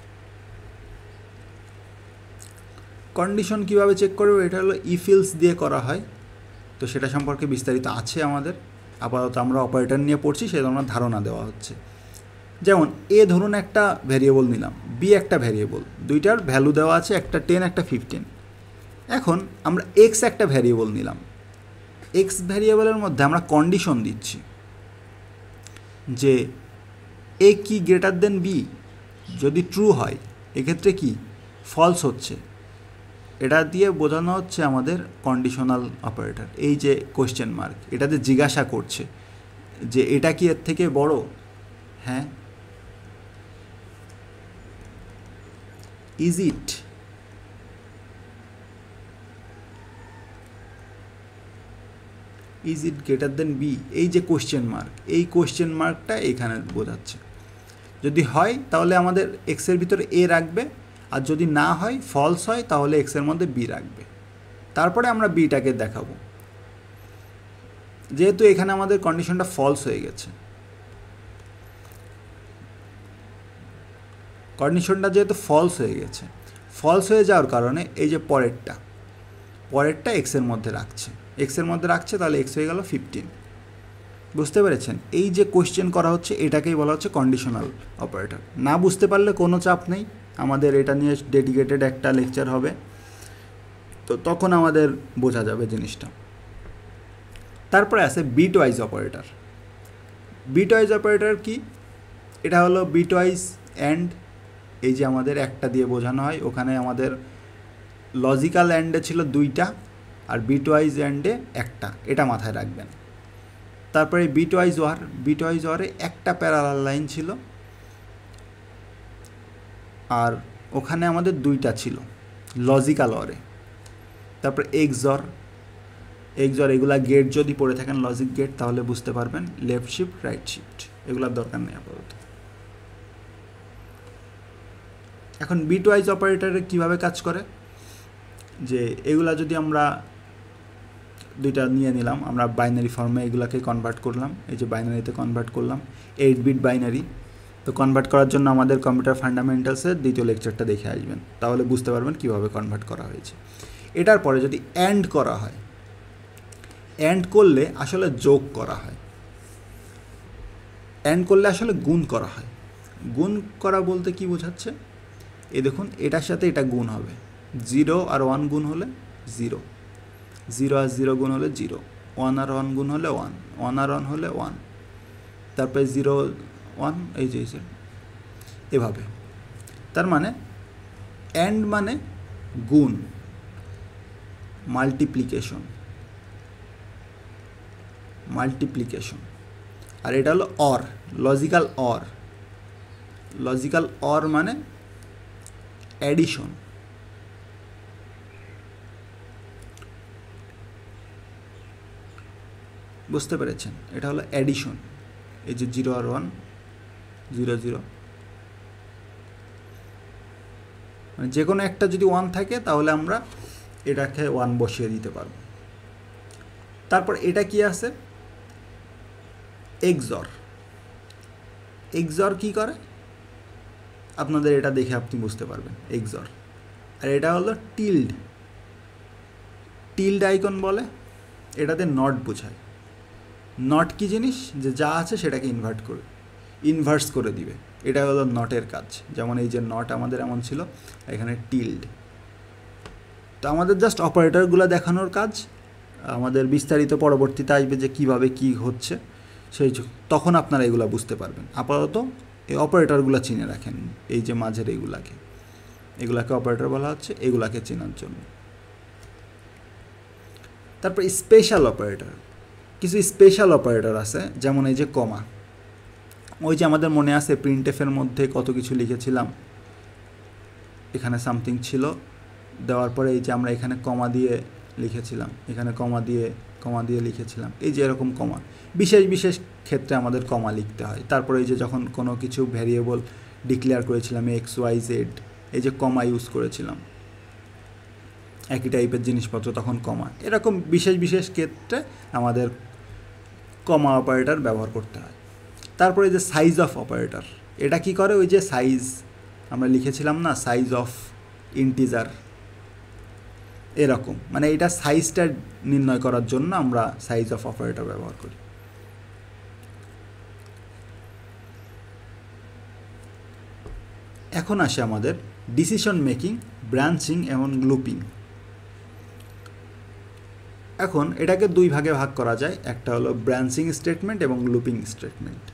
কন্ডিশন কিভাবে চেক করবে, এটা হলো ইফ এলস দিয়ে করা হয়। তো সেটা সম্পর্কে বিস্তারিত আছে আমাদের, আপাতত আমরা অপারেটর নিয়ে পড়ছি, সেটা আমরা ধারণা দেওয়া হচ্ছে। যেমন এ ধরুন একটা ভ্যারিয়েবল নিলাম, বি একটা ভ্যারিয়েবল, দুইটার ভ্যালু দেওয়া আছে, একটা 10 একটা 15। এখন আমরা এক্স একটা ভ্যারিয়েবল নিলাম, এক্স ভ্যারিয়েবলের মধ্যে আমরা কন্ডিশন দিচ্ছি যে এ কি গ্রেটার দেন বি। যদি ট্রু হয় এক্ষেত্রে কি ফলস হচ্ছে, এটা দিয়ে বোঝানো হচ্ছে আমাদের কন্ডিশনাল অপারেটর। এই যে কোয়েশ্চেন মার্ক, এটাতে জিজ্ঞাসা করছে যে এটা কি এর থেকে বড়, হ্যাঁ, is it, is it greater than B, এই যে কোয়েশ্চেন মার্ক, এই কোয়েশ্চেন মার্কটা এখানে বোঝাচ্ছে। যদি হয় তাহলে আমাদের এক্সের ভিতরে এ রাখবে, আর যদি না হয় ফলস হয় তাহলে এক্সের মধ্যে বি রাখবে, তারপরে আমরা বিটাকে দেখাবো। যেহেতু এখানে আমাদের কন্ডিশনটা ফলস হয়ে গেছে, কন্ডিশনটা যেহেতু ফলস হয়ে গেছে, ফলস হয়ে যাওয়ার কারণে এই যে পরেরটা এক্সের মধ্যে রাখছে, তাহলে এক্স হয়ে গেল 15। বুঝতে পেরেছেন? এই যে কোয়েশ্চেন করা হচ্ছে এটাকেই বলা হচ্ছে কন্ডিশনাল অপারেটর। না বুঝতে পারলে কোনো চাপ নেই, আমাদের এটা নিয়ে ডেডিকেটেড একটা লেকচার হবে, তো তখন আমাদের বোঝা যাবে জিনিসটা। তারপরে আছে বিটওয়াইজ অপারেটর। বিটওয়াইজ অপারেটর কি? এটা হলো বিটওয়াইজ অ্যান্ড, এই যে আমাদের একটা দিয়ে বোঝানো হয়, ওখানে আমাদের লজিক্যাল অ্যান্ডে ছিল 2টা আর বিটওয়াইজ অ্যান্ডে 1টা, এটা মাথায় রাখবেন। তারপরে বিটওয়াইজ ওয়ারে একটা প্যারালাল লাইন ছিল আর ওখানে আমাদের 2টা ছিল লজিক্যাল ওয়ারে। তারপরে এক্সঅর, এগুলা গেট যদি পড়ে থাকেন লজিক গেট তাহলে বুঝতে পারবেন, লেফট শিফট রাইট শিফট, এগুলোর দরকার নেই আপাতত। এখন বিটওয়াইজ অপারেটরে কিভাবে কাজ করে, যে এগুলা যদি আমরা 2টা নিয়ে নিলাম, আমরা বাইনারি ফর্মে এগুলাকে কনভার্ট করলাম, এই যে বাইনারিতে কনভার্ট করলাম, 8 বিট বাইনারি। তো কনভার্ট করার জন্য আমাদের কম্পিউটার ফান্ডামেন্টালসের 2য় লেকচারটা দেখে আসবেন, তাহলে বুঝতে পারবেন কীভাবে কনভার্ট করা হয়েছে। এটার পরে যদি অ্যান্ড করা হয়, অ্যান্ড করলে আসলে যোগ করা হয়, অ্যান্ড করলে আসলে গুণ করা হয়। গুণ করা বলতে কি বোঝাচ্ছে, এই দেখুন এটার সাথে এটা গুণ হবে, 0 আর 1 গুণ হলে 0, 0 আর 0 গুণ হলে 0, 1 আর 1 গুণ হলে 1, 1 আর 1 হলে 1, তারপরে 0 1, এই যে এভাবে। তার মানে অ্যান্ড মানে গুণ, মাল্টিপ্লিকেশন, আর এটা হলো অর, লজিক্যাল অর মানে অ্যাডিশন। বুঝতে পেরেছেন? এটা হলো অ্যাডিশন, এই যে 0 আর 1, 0 0, মানে যে কোনো একটা যদি 1 থাকে তাহলে আমরা এটাকে 1 বসিয়ে দিতে পারবো। তারপর এটা কি আছে, এক্সঅর কি করে আপনাদের এটা দেখে আপনি বুঝতে পারবেন, এক্সঅর। আর এটা হলো টিল্ড আইকন বলে, এটাতে নট বোঝায়। নট কি জিনিস, যে যা আছে সেটাকে ইনভার্স করে দিবে, এটা হলো নটের কাজ। যেমন এই যে নট আমাদের এমন ছিল, এখানে টিল্ড। তো আমাদের জাস্ট অপারেটরগুলো দেখানোর কাজ, আমাদের বিস্তারিত পরবর্তীতে আসবে যে কিভাবে কি হচ্ছে, তখন আপনারা এগুলো বুঝতে পারবেন। আপাতত এই অপারেটরগুলো চিনে রাখেন, এই যে মাঝের এগুলাকে অপারেটর বলা হচ্ছে, এগুলাকে চেনার জন্য। তারপর স্পেশাল অপারেটর, কিছু স্পেশাল অপারেটর আছে, যেমন এই যে কমা। ওই যে আমাদের মনে আছে প্রিন্টএফের মধ্যে কত কিছু লিখেছিলাম, এখানে সামথিং ছিল, দেওয়ার পরে এই যে আমরা এখানে কমা দিয়ে লিখেছিলাম, এখানে কমা দিয়ে লিখেছিলাম, এই যে এরকম কমা, বিশেষ ক্ষেত্রে আমাদের কমা লিখতে হয়। তারপরে এই যে যখন কোনো কিছু ভ্যারিয়েবল ডিক্লেয়ার করেছিলাম এক্স ওয়াই জেড, এই যে কমা ইউজ করেছিলাম, একই টাইপের জিনিসপত্র তখন কমা, এরকম বিশেষ ক্ষেত্রে আমাদের কমা অপারেটর ব্যবহার করতে হয়। তারপরে এই যে সাইজ অফ অপারেটর, এটা কি করে, ওই যে সাইজ আমরা লিখেছিলাম না, সাইজ অফ ইন্টিজার, এরকম, মানে এটা সাইজটা নির্ণয় করার জন্য আমরা সাইজ অফ অপারেটর ব্যবহার করি। এখন আসে আমাদের ডিসিশন মেকিং, ব্রাঞ্চিং এবং লুপিং। এখন এটাকে 2 ভাগে ভাগ করা যায়, একটা হলো ব্রাঞ্চিং স্টেটমেন্ট এবং লুপিং স্টেটমেন্ট।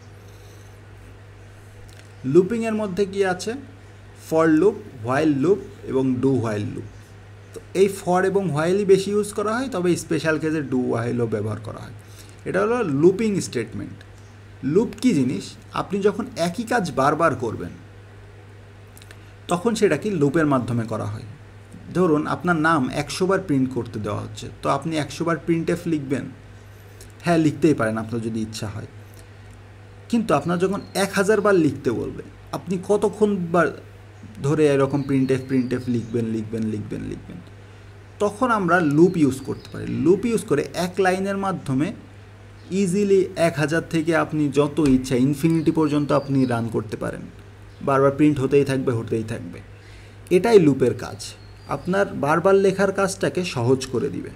লুপিংয়ের মধ্যে কি আছে, ফর লুপ, হোয়াইল লুপ এবং ডু হোয়াইল লুপ। তো এই ফর এবং হোয়াইলই বেশি ইউজ করা হয়, তবে স্পেশাল কেসে ডু হোয়াইলও ব্যবহার করা হয়। এটা হলো লুপিং স্টেটমেন্ট। লুপ কী জিনিস? আপনি যখন একই কাজ বারবার করবেন তখন সেটা কি লুপের মাধ্যমে করা হয়। ধরুন আপনার নাম 100 বার প্রিন্ট করতে দেওয়া হচ্ছে, তো আপনি 100 বার প্রিন্টএফ লিখবেন? হ্যাঁ, লিখতেই পারেন আপনার যদি ইচ্ছা হয়। কিন্তু আপনার যখন 1000 বার লিখতে বলবে, আপনি কতক্ষণ বার ধরে এরকম প্রিন্টএফ লিখবেন? তখন আমরা লুপ ইউজ করতে পারি। লুপ ইউজ করে এক লাইনের মাধ্যমে ইজিলি 1000 থেকে আপনি যত ইচ্ছা ইনফিনিটি পর্যন্ত আপনি রান করতে পারেন, বারবার প্রিন্ট হতেই থাকবে। এটাই লুপের কাজ, আপনার বারবার লেখার কাজটাকে সহজ করে দিবে।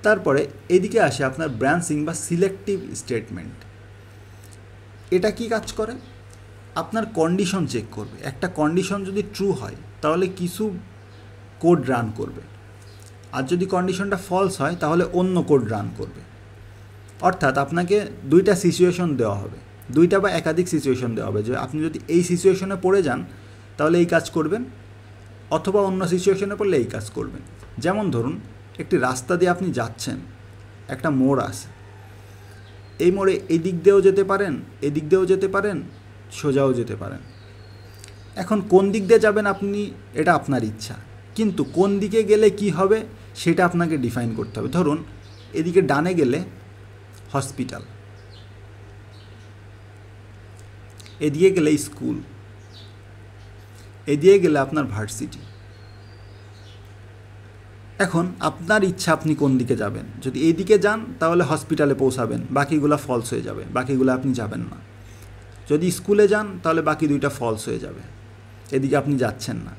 তারপরে এদিকে আসে আপনার ব্রাঞ্চিং বা সিলেক্টিভ স্টেটমেন্ট। এটা কি কাজ করে? আপনার কন্ডিশন চেক করবে। একটা কন্ডিশন যদি ট্রু হয় তাহলে কিছু কোড রান করবে, আর যদি কন্ডিশনটা ফলস হয় তাহলে অন্য কোড রান করবে। অর্থাৎ আপনাকে দুইটা সিচুয়েশন দেওয়া হবে, দুইটা বা একাধিক সিচুয়েশন দেওয়া হবে, যে আপনি যদি এই সিচুয়েশনে পড়ে যান তাহলে এই কাজ করবেন, অথবা অন্য সিচুয়েশনে পড়লে এই কাজ করবেন। যেমন ধরুন একটি রাস্তা দিয়ে আপনি যাচ্ছেন, একটা মোড় আছে, এই মোড়ে এদিক দিয়েও যেতে পারেন, এদিক দিয়েও যেতে পারেন, সোজাও যেতে পারেন। এখন কোন দিক দিয়ে যাবেন আপনি, এটা আপনার ইচ্ছা, কিন্তু কোন দিকে গেলে কি হবে সেটা আপনাকে ডিফাইন করতে হবে। ধরুন এদিকে ডানে গেলে হসপিটাল, এদিকে গেলে স্কুল, এদিকে গেলে আপনার ভার্সিটি। এখন আপনার ইচ্ছা আপনি কোন দিকে যাবেন। যদি এইদিকে যান তাহলে হসপিটালে পৌঁছাবেন, বাকিগুলো ফলস হয়ে যাবে, বাকিগুলো আপনি যাবেন না। যদি স্কুলে যান তাহলে বাকি দুইটা ফলস হয়ে যাবে, এদিকে আপনি যাচ্ছেন না।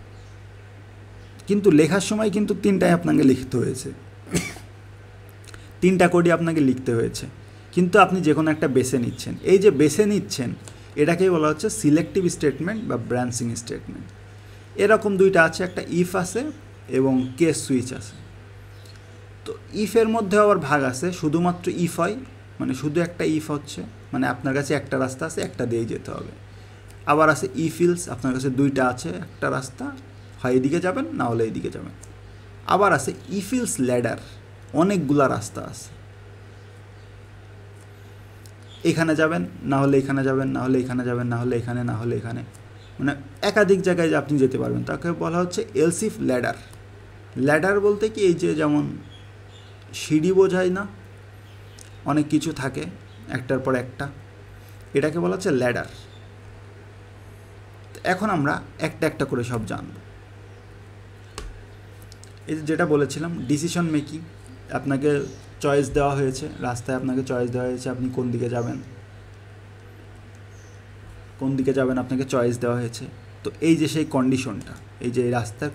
কিন্তু লেখার সময় কিন্তু তিনটাই আপনাকে লিখতে হয়েছে, তিনটা কোডই আপনাকে লিখতে হয়েছে, কিন্তু আপনি যে কোনো একটা বেছে নিচ্ছেন। এই যে বেছে নিচ্ছেন এটাকেই বলা হচ্ছে সিলেক্টিভ স্টেটমেন্ট বা ব্রাঞ্চিং স্টেটমেন্ট। এরকম দুইটা আছে, একটা ইফ আছে এবং কেস সুইচ আছে। তো ইফের মধ্যে আবার ভাগ আছে, শুধুমাত্র ইফ হয়, মানে শুধু একটা ইফ হচ্ছে, মানে আপনার কাছে একটা রাস্তা আছে, একটা দিয়েই যেতে হবে। আবার আছে ইফ ইলস, আপনার কাছে দুইটা আছে, একটা রাস্তা, হয় এদিকে যাবেন না হলে এইদিকে যাবেন। আবার আছে ইফ ইলস ল্যাডার, অনেকগুলা রাস্তা আছে, এখানে যাবেন না হলে এখানে যাবেন, না হলে এখানে যাবেন, না হলে এখানে, না হলে এখানে, মানে একাধিক জায়গায় আপনি যেতে পারবেন। তাকে বলা হচ্ছে এলস ইফ ল্যাডার। ল্যাডার বলতে কি, এই যে যেমন সিঁড়ি বোঝায় না, অনেক কিছু থাকে একটার পর একটা, এটাকে বলা হচ্ছে ল্যাডার। এখন আমরা একটা একটা করে সব জানব। এই যেটা বলেছিলাম ডিসিশন মেকিং, আপনাকে চয়েস দেওয়া হয়েছে, রাস্তায় আপনাকে চয়েস দেওয়া হয়েছে আপনি কোন দিকে যাবেন, আপনাকে চয়েস দেওয়া হয়েছে। তো এই যে সেই কন্ডিশনটা, এই যে এই রাস্তার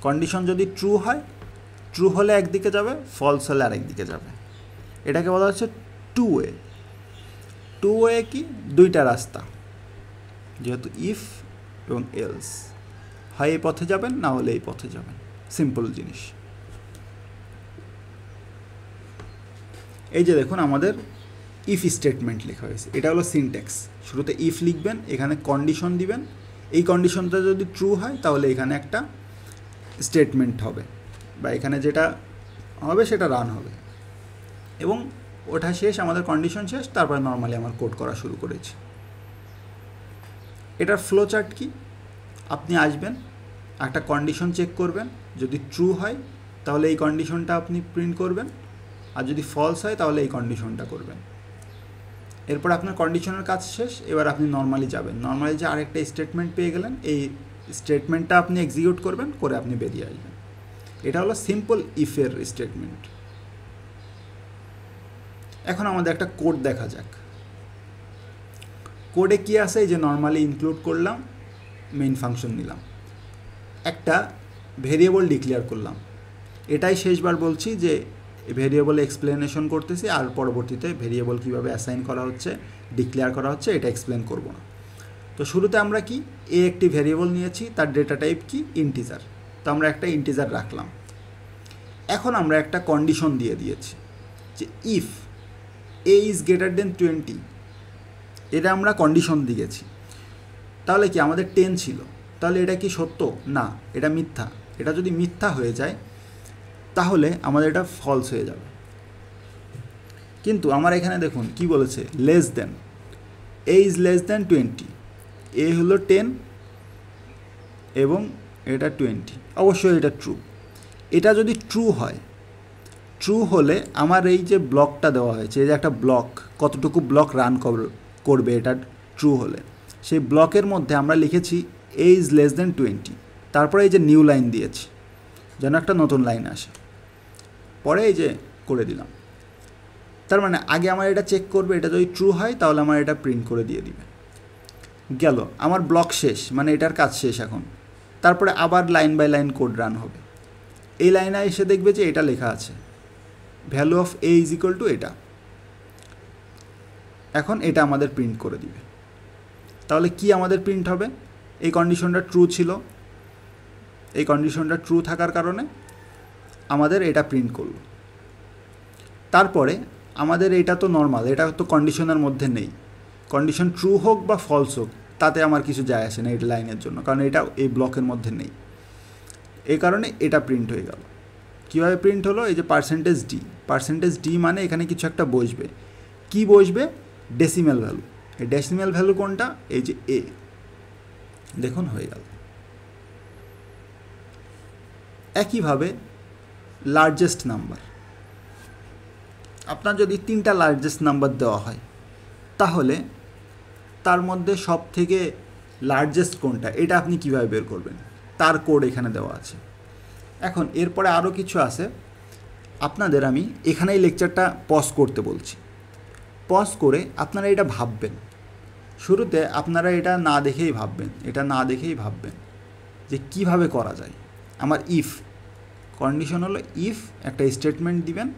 কন্ডিশন যদি ট্রু হয়, ট্রু হলে একদিকে যাবে, ফলস হলে আরেকদিকে যাবে। এটাকে বলা হচ্ছে টু ওয়ে কি, দুইটা রাস্তা, যেহেতু ইফ এবং এলস, হয় এই পথে যাবেন না হলে এই পথে যাবেন, সিম্পল জিনিস। এই যে দেখুন আমাদের ইফ স্টেটমেন্ট লেখা হয়েছে, এটা হলো সিনট্যাক্স। শুরুতে ইফ লিখবেন, এখানে কন্ডিশন দিবেন, এই কন্ডিশনটা যদি ট্রু হয় তাহলে এখানে একটা স্টেটমেন্ট হবে, বা এখানে যেটা হবে সেটা রান হবে, এবং ওটা শেষ, আমাদের কন্ডিশন শেষ, তারপরে নর্মালি আমার কোড করা শুরু করেছি। এটার ফ্লো চার্ট কি, আপনি আসবেন, একটা কন্ডিশন চেক করবেন, যদি ট্রু হয় তাহলে এই কন্ডিশনটা আপনি প্রিন্ট করবেন, আর যদি ফলস হয় তাহলে এই কন্ডিশনটা করবেন। এরপর আপনার কন্ডিশনের কাজ শেষ, এবার আপনি নর্মালি যাবেন, নর্মালি যে আরেকটা স্টেটমেন্ট পেয়ে গেলেন, এই স্টেটমেন্টটা আপনি এক্সিকিউট করবেন, করে আপনি বেরিয়ে আসবেন। এটা হলো সিম্পল ইফের স্টেটমেন্ট। এখন আমাদের একটা কোড দেখা যাক। কোডে কি আছে, এই যে নর্মালি ইনক্লুড করলাম, মেইন ফাংশন নিলাম, একটা ভেরিয়েবল ডিক্লেয়ার করলাম। এটাই শেষবার বলছি যে ভেরিয়েবল এক্সপ্লেনেশন করতেছি, আর পরবর্তীতে ভেরিয়েবল কীভাবে অ্যাসাইন করা হচ্ছে, ডিক্লেয়ার করা হচ্ছে, এটা এক্সপ্লেন করব না। তো শুরুতে আমরা কি একটি ভেরিয়েবল নিয়েছি, তার ডেটা টাইপ কি ইন্টিজার, তো আমরা একটা ইন্টিজার রাখলাম। এখন আমরা একটা কন্ডিশন দিয়ে দিয়েছি যে if A is greater than 20, এটা আমরা কন্ডিশন দিয়েছি। তাহলে কি আমাদের 10 ছিল, তাহলে এটা কি সত্য? না, এটা মিথ্যা। এটা যদি মিথ্যা হয়ে যায় তাহলে আমাদের এটা ফলস হয়ে যাবে। কিন্তু আমার এখানে দেখুন কি বলেছে, less than, A is less than 20, এ হলো 10 এবং এটা 20, অবশ্যই এটা ট্রু। এটা যদি ট্রু হয়, ট্রু হলে আমার এই যে ব্লকটা দেওয়া হয়েছে, এই যে একটা ব্লক, কতটুকু ব্লক রান করবে এটা ট্রু হলে, সেই ব্লকের মধ্যে আমরা লিখেছি এ ইজ লেস দেন 20, তারপরে এই যে নিউ লাইন দিয়েছি যেন একটা নতুন লাইন আসে, পরে এই যে করে দিলাম। তার মানে আগে আমার এটা চেক করবে, এটা যদি ট্রু হয় তাহলে আমার এটা প্রিন্ট করে দিয়ে দিবে। গেল, আমার ব্লক শেষ, মানে এটার কাজ শেষ এখন। তারপরে আবার line by line code run হবে। এই লাইনে এসে দেখবে যে এটা লেখা আছে value of A is equal to এটা। এখন এটা আমাদের প্রিন্ট করে দিবে। তাহলে কি আমাদের প্রিন্ট হবে? এই কন্ডিশনটা ট্রু ছিল, এই কন্ডিশনটা ট্রু থাকার কারণে আমাদের এটা প্রিন্ট করলো। তারপরে আমাদের এটা তো নর্মাল, এটা তো কন্ডিশনের মধ্যে নেই। কন্ডিশন ট্রু হোক বা ফলস হোক তাতে আমার কিছু যায় আসে না এটা লাইনের জন্য, কারণ এটা এই ব্লকের মধ্যে নেই। এই কারণে এটা প্রিন্ট হয়ে গেল। কীভাবে প্রিন্ট হলো? এই যে পার্সেন্টেজ ডি মানে এখানে কিছু একটা বসবে। কি বসবে? Decimal value. এই ডেসিমেল ভ্যালু কোনটা? এই যে এ, দেখুন হয়ে গেল। একইভাবে লার্জেস্ট নাম্বার, আপনার যদি 3টা লার্জেস্ট নাম্বার দেওয়া হয় তাহলে তার মধ্যে সব থেকে লার্জেস্ট কোনটা এটা আপনি কিভাবে বের করবেন? তার কোড এখানে দেওয়া আছে। এখন এরপরে আরও কিছু আছে, আপনাদের আমি এখানেই লেকচারটা পজ করতে বলছি। পজ করে আপনারা এটা ভাববেন। শুরুতে আপনারা এটা না দেখেই ভাববেন যে কিভাবে করা যায়। আমার ইফ কন্ডিশন হলো, ইফ একটা স্টেটমেন্ট দিবেন,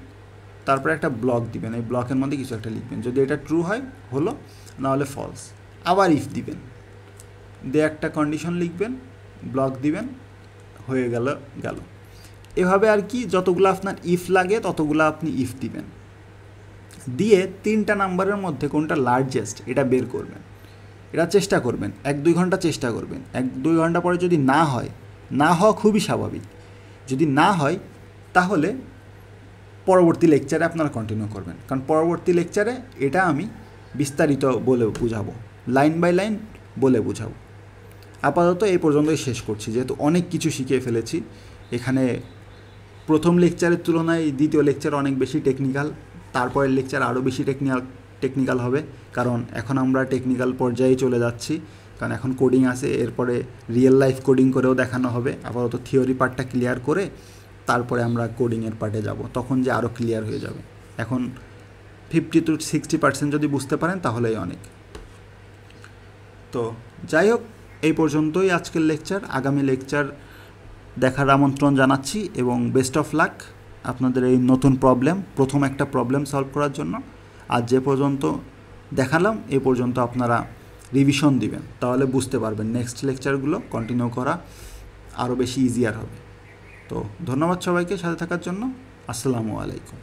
তারপরে একটা ব্লক দিবেন, এই ব্লকের মধ্যে কিছু একটা লিখবেন। যদি এটা ট্রু হয় হলো, না হলে ফলস। আবার ইফ দিবেন, দিয়ে একটা কন্ডিশন লিখবেন, ব্লক দিবেন, হয়ে গেল। এভাবে আর কি যতগুলো আপনার ইফ লাগে ততগুলো আপনি ইফ দিবেন, দিয়ে 3টা নাম্বারের মধ্যে কোনটা লার্জেস্ট এটা বের করবেন। এটা চেষ্টা করবেন, 1-2 ঘন্টা চেষ্টা করবেন। 1-2 ঘন্টা পরে যদি না হওয়া খুবই স্বাভাবিক। যদি না হয় তাহলে পরবর্তী লেকচারে আপনারা কন্টিনিউ করবেন, কারণ পরবর্তী লেকচারে এটা আমি বিস্তারিত বলে বুঝাবো, লাইন বাই লাইন বলে বুঝাবো। আপাতত এই পর্যন্তই শেষ করছি, যেহেতু অনেক কিছু শিখিয়ে ফেলেছি। এখানে প্রথম লেকচারের তুলনায় দ্বিতীয় লেকচার অনেক বেশি টেকনিক্যাল, তারপরের লেকচার আরও বেশি টেকনিক্যাল হবে, কারণ এখন আমরা টেকনিক্যাল পর্যায়ে চলে যাচ্ছি। কারণ এখন কোডিং আছে, এরপরে রিয়েল লাইফ কোডিং করেও দেখানো হবে। আপাতত থিওরি পার্টটা ক্লিয়ার করে তারপরে আমরা কোডিংয়ের পার্টে যাব, তখন যে আরও ক্লিয়ার হয়ে যাবে। এখন 50-60% যদি বুঝতে পারেন তাহলেই অনেক। তো যাই হোক, এই পর্যন্তই আজকের লেকচার। আগামী লেকচার দেখার আমন্ত্রণ জানাচ্ছি এবং বেস্ট অফ লাক আপনাদের এই নতুন প্রথম একটা প্রবলেম সলভ করার জন্য। আজ যে পর্যন্ত দেখালাম এই পর্যন্ত আপনারা রিভিশন দিবেন, তাহলে বুঝতে পারবেন নেক্সট লেকচারগুলো কন্টিনিউ করা আরও বেশি ইজিয়ার হবে। তো ধন্যবাদ সবাইকে সাথে থাকার জন্য। আসসালামু আলাইকুম।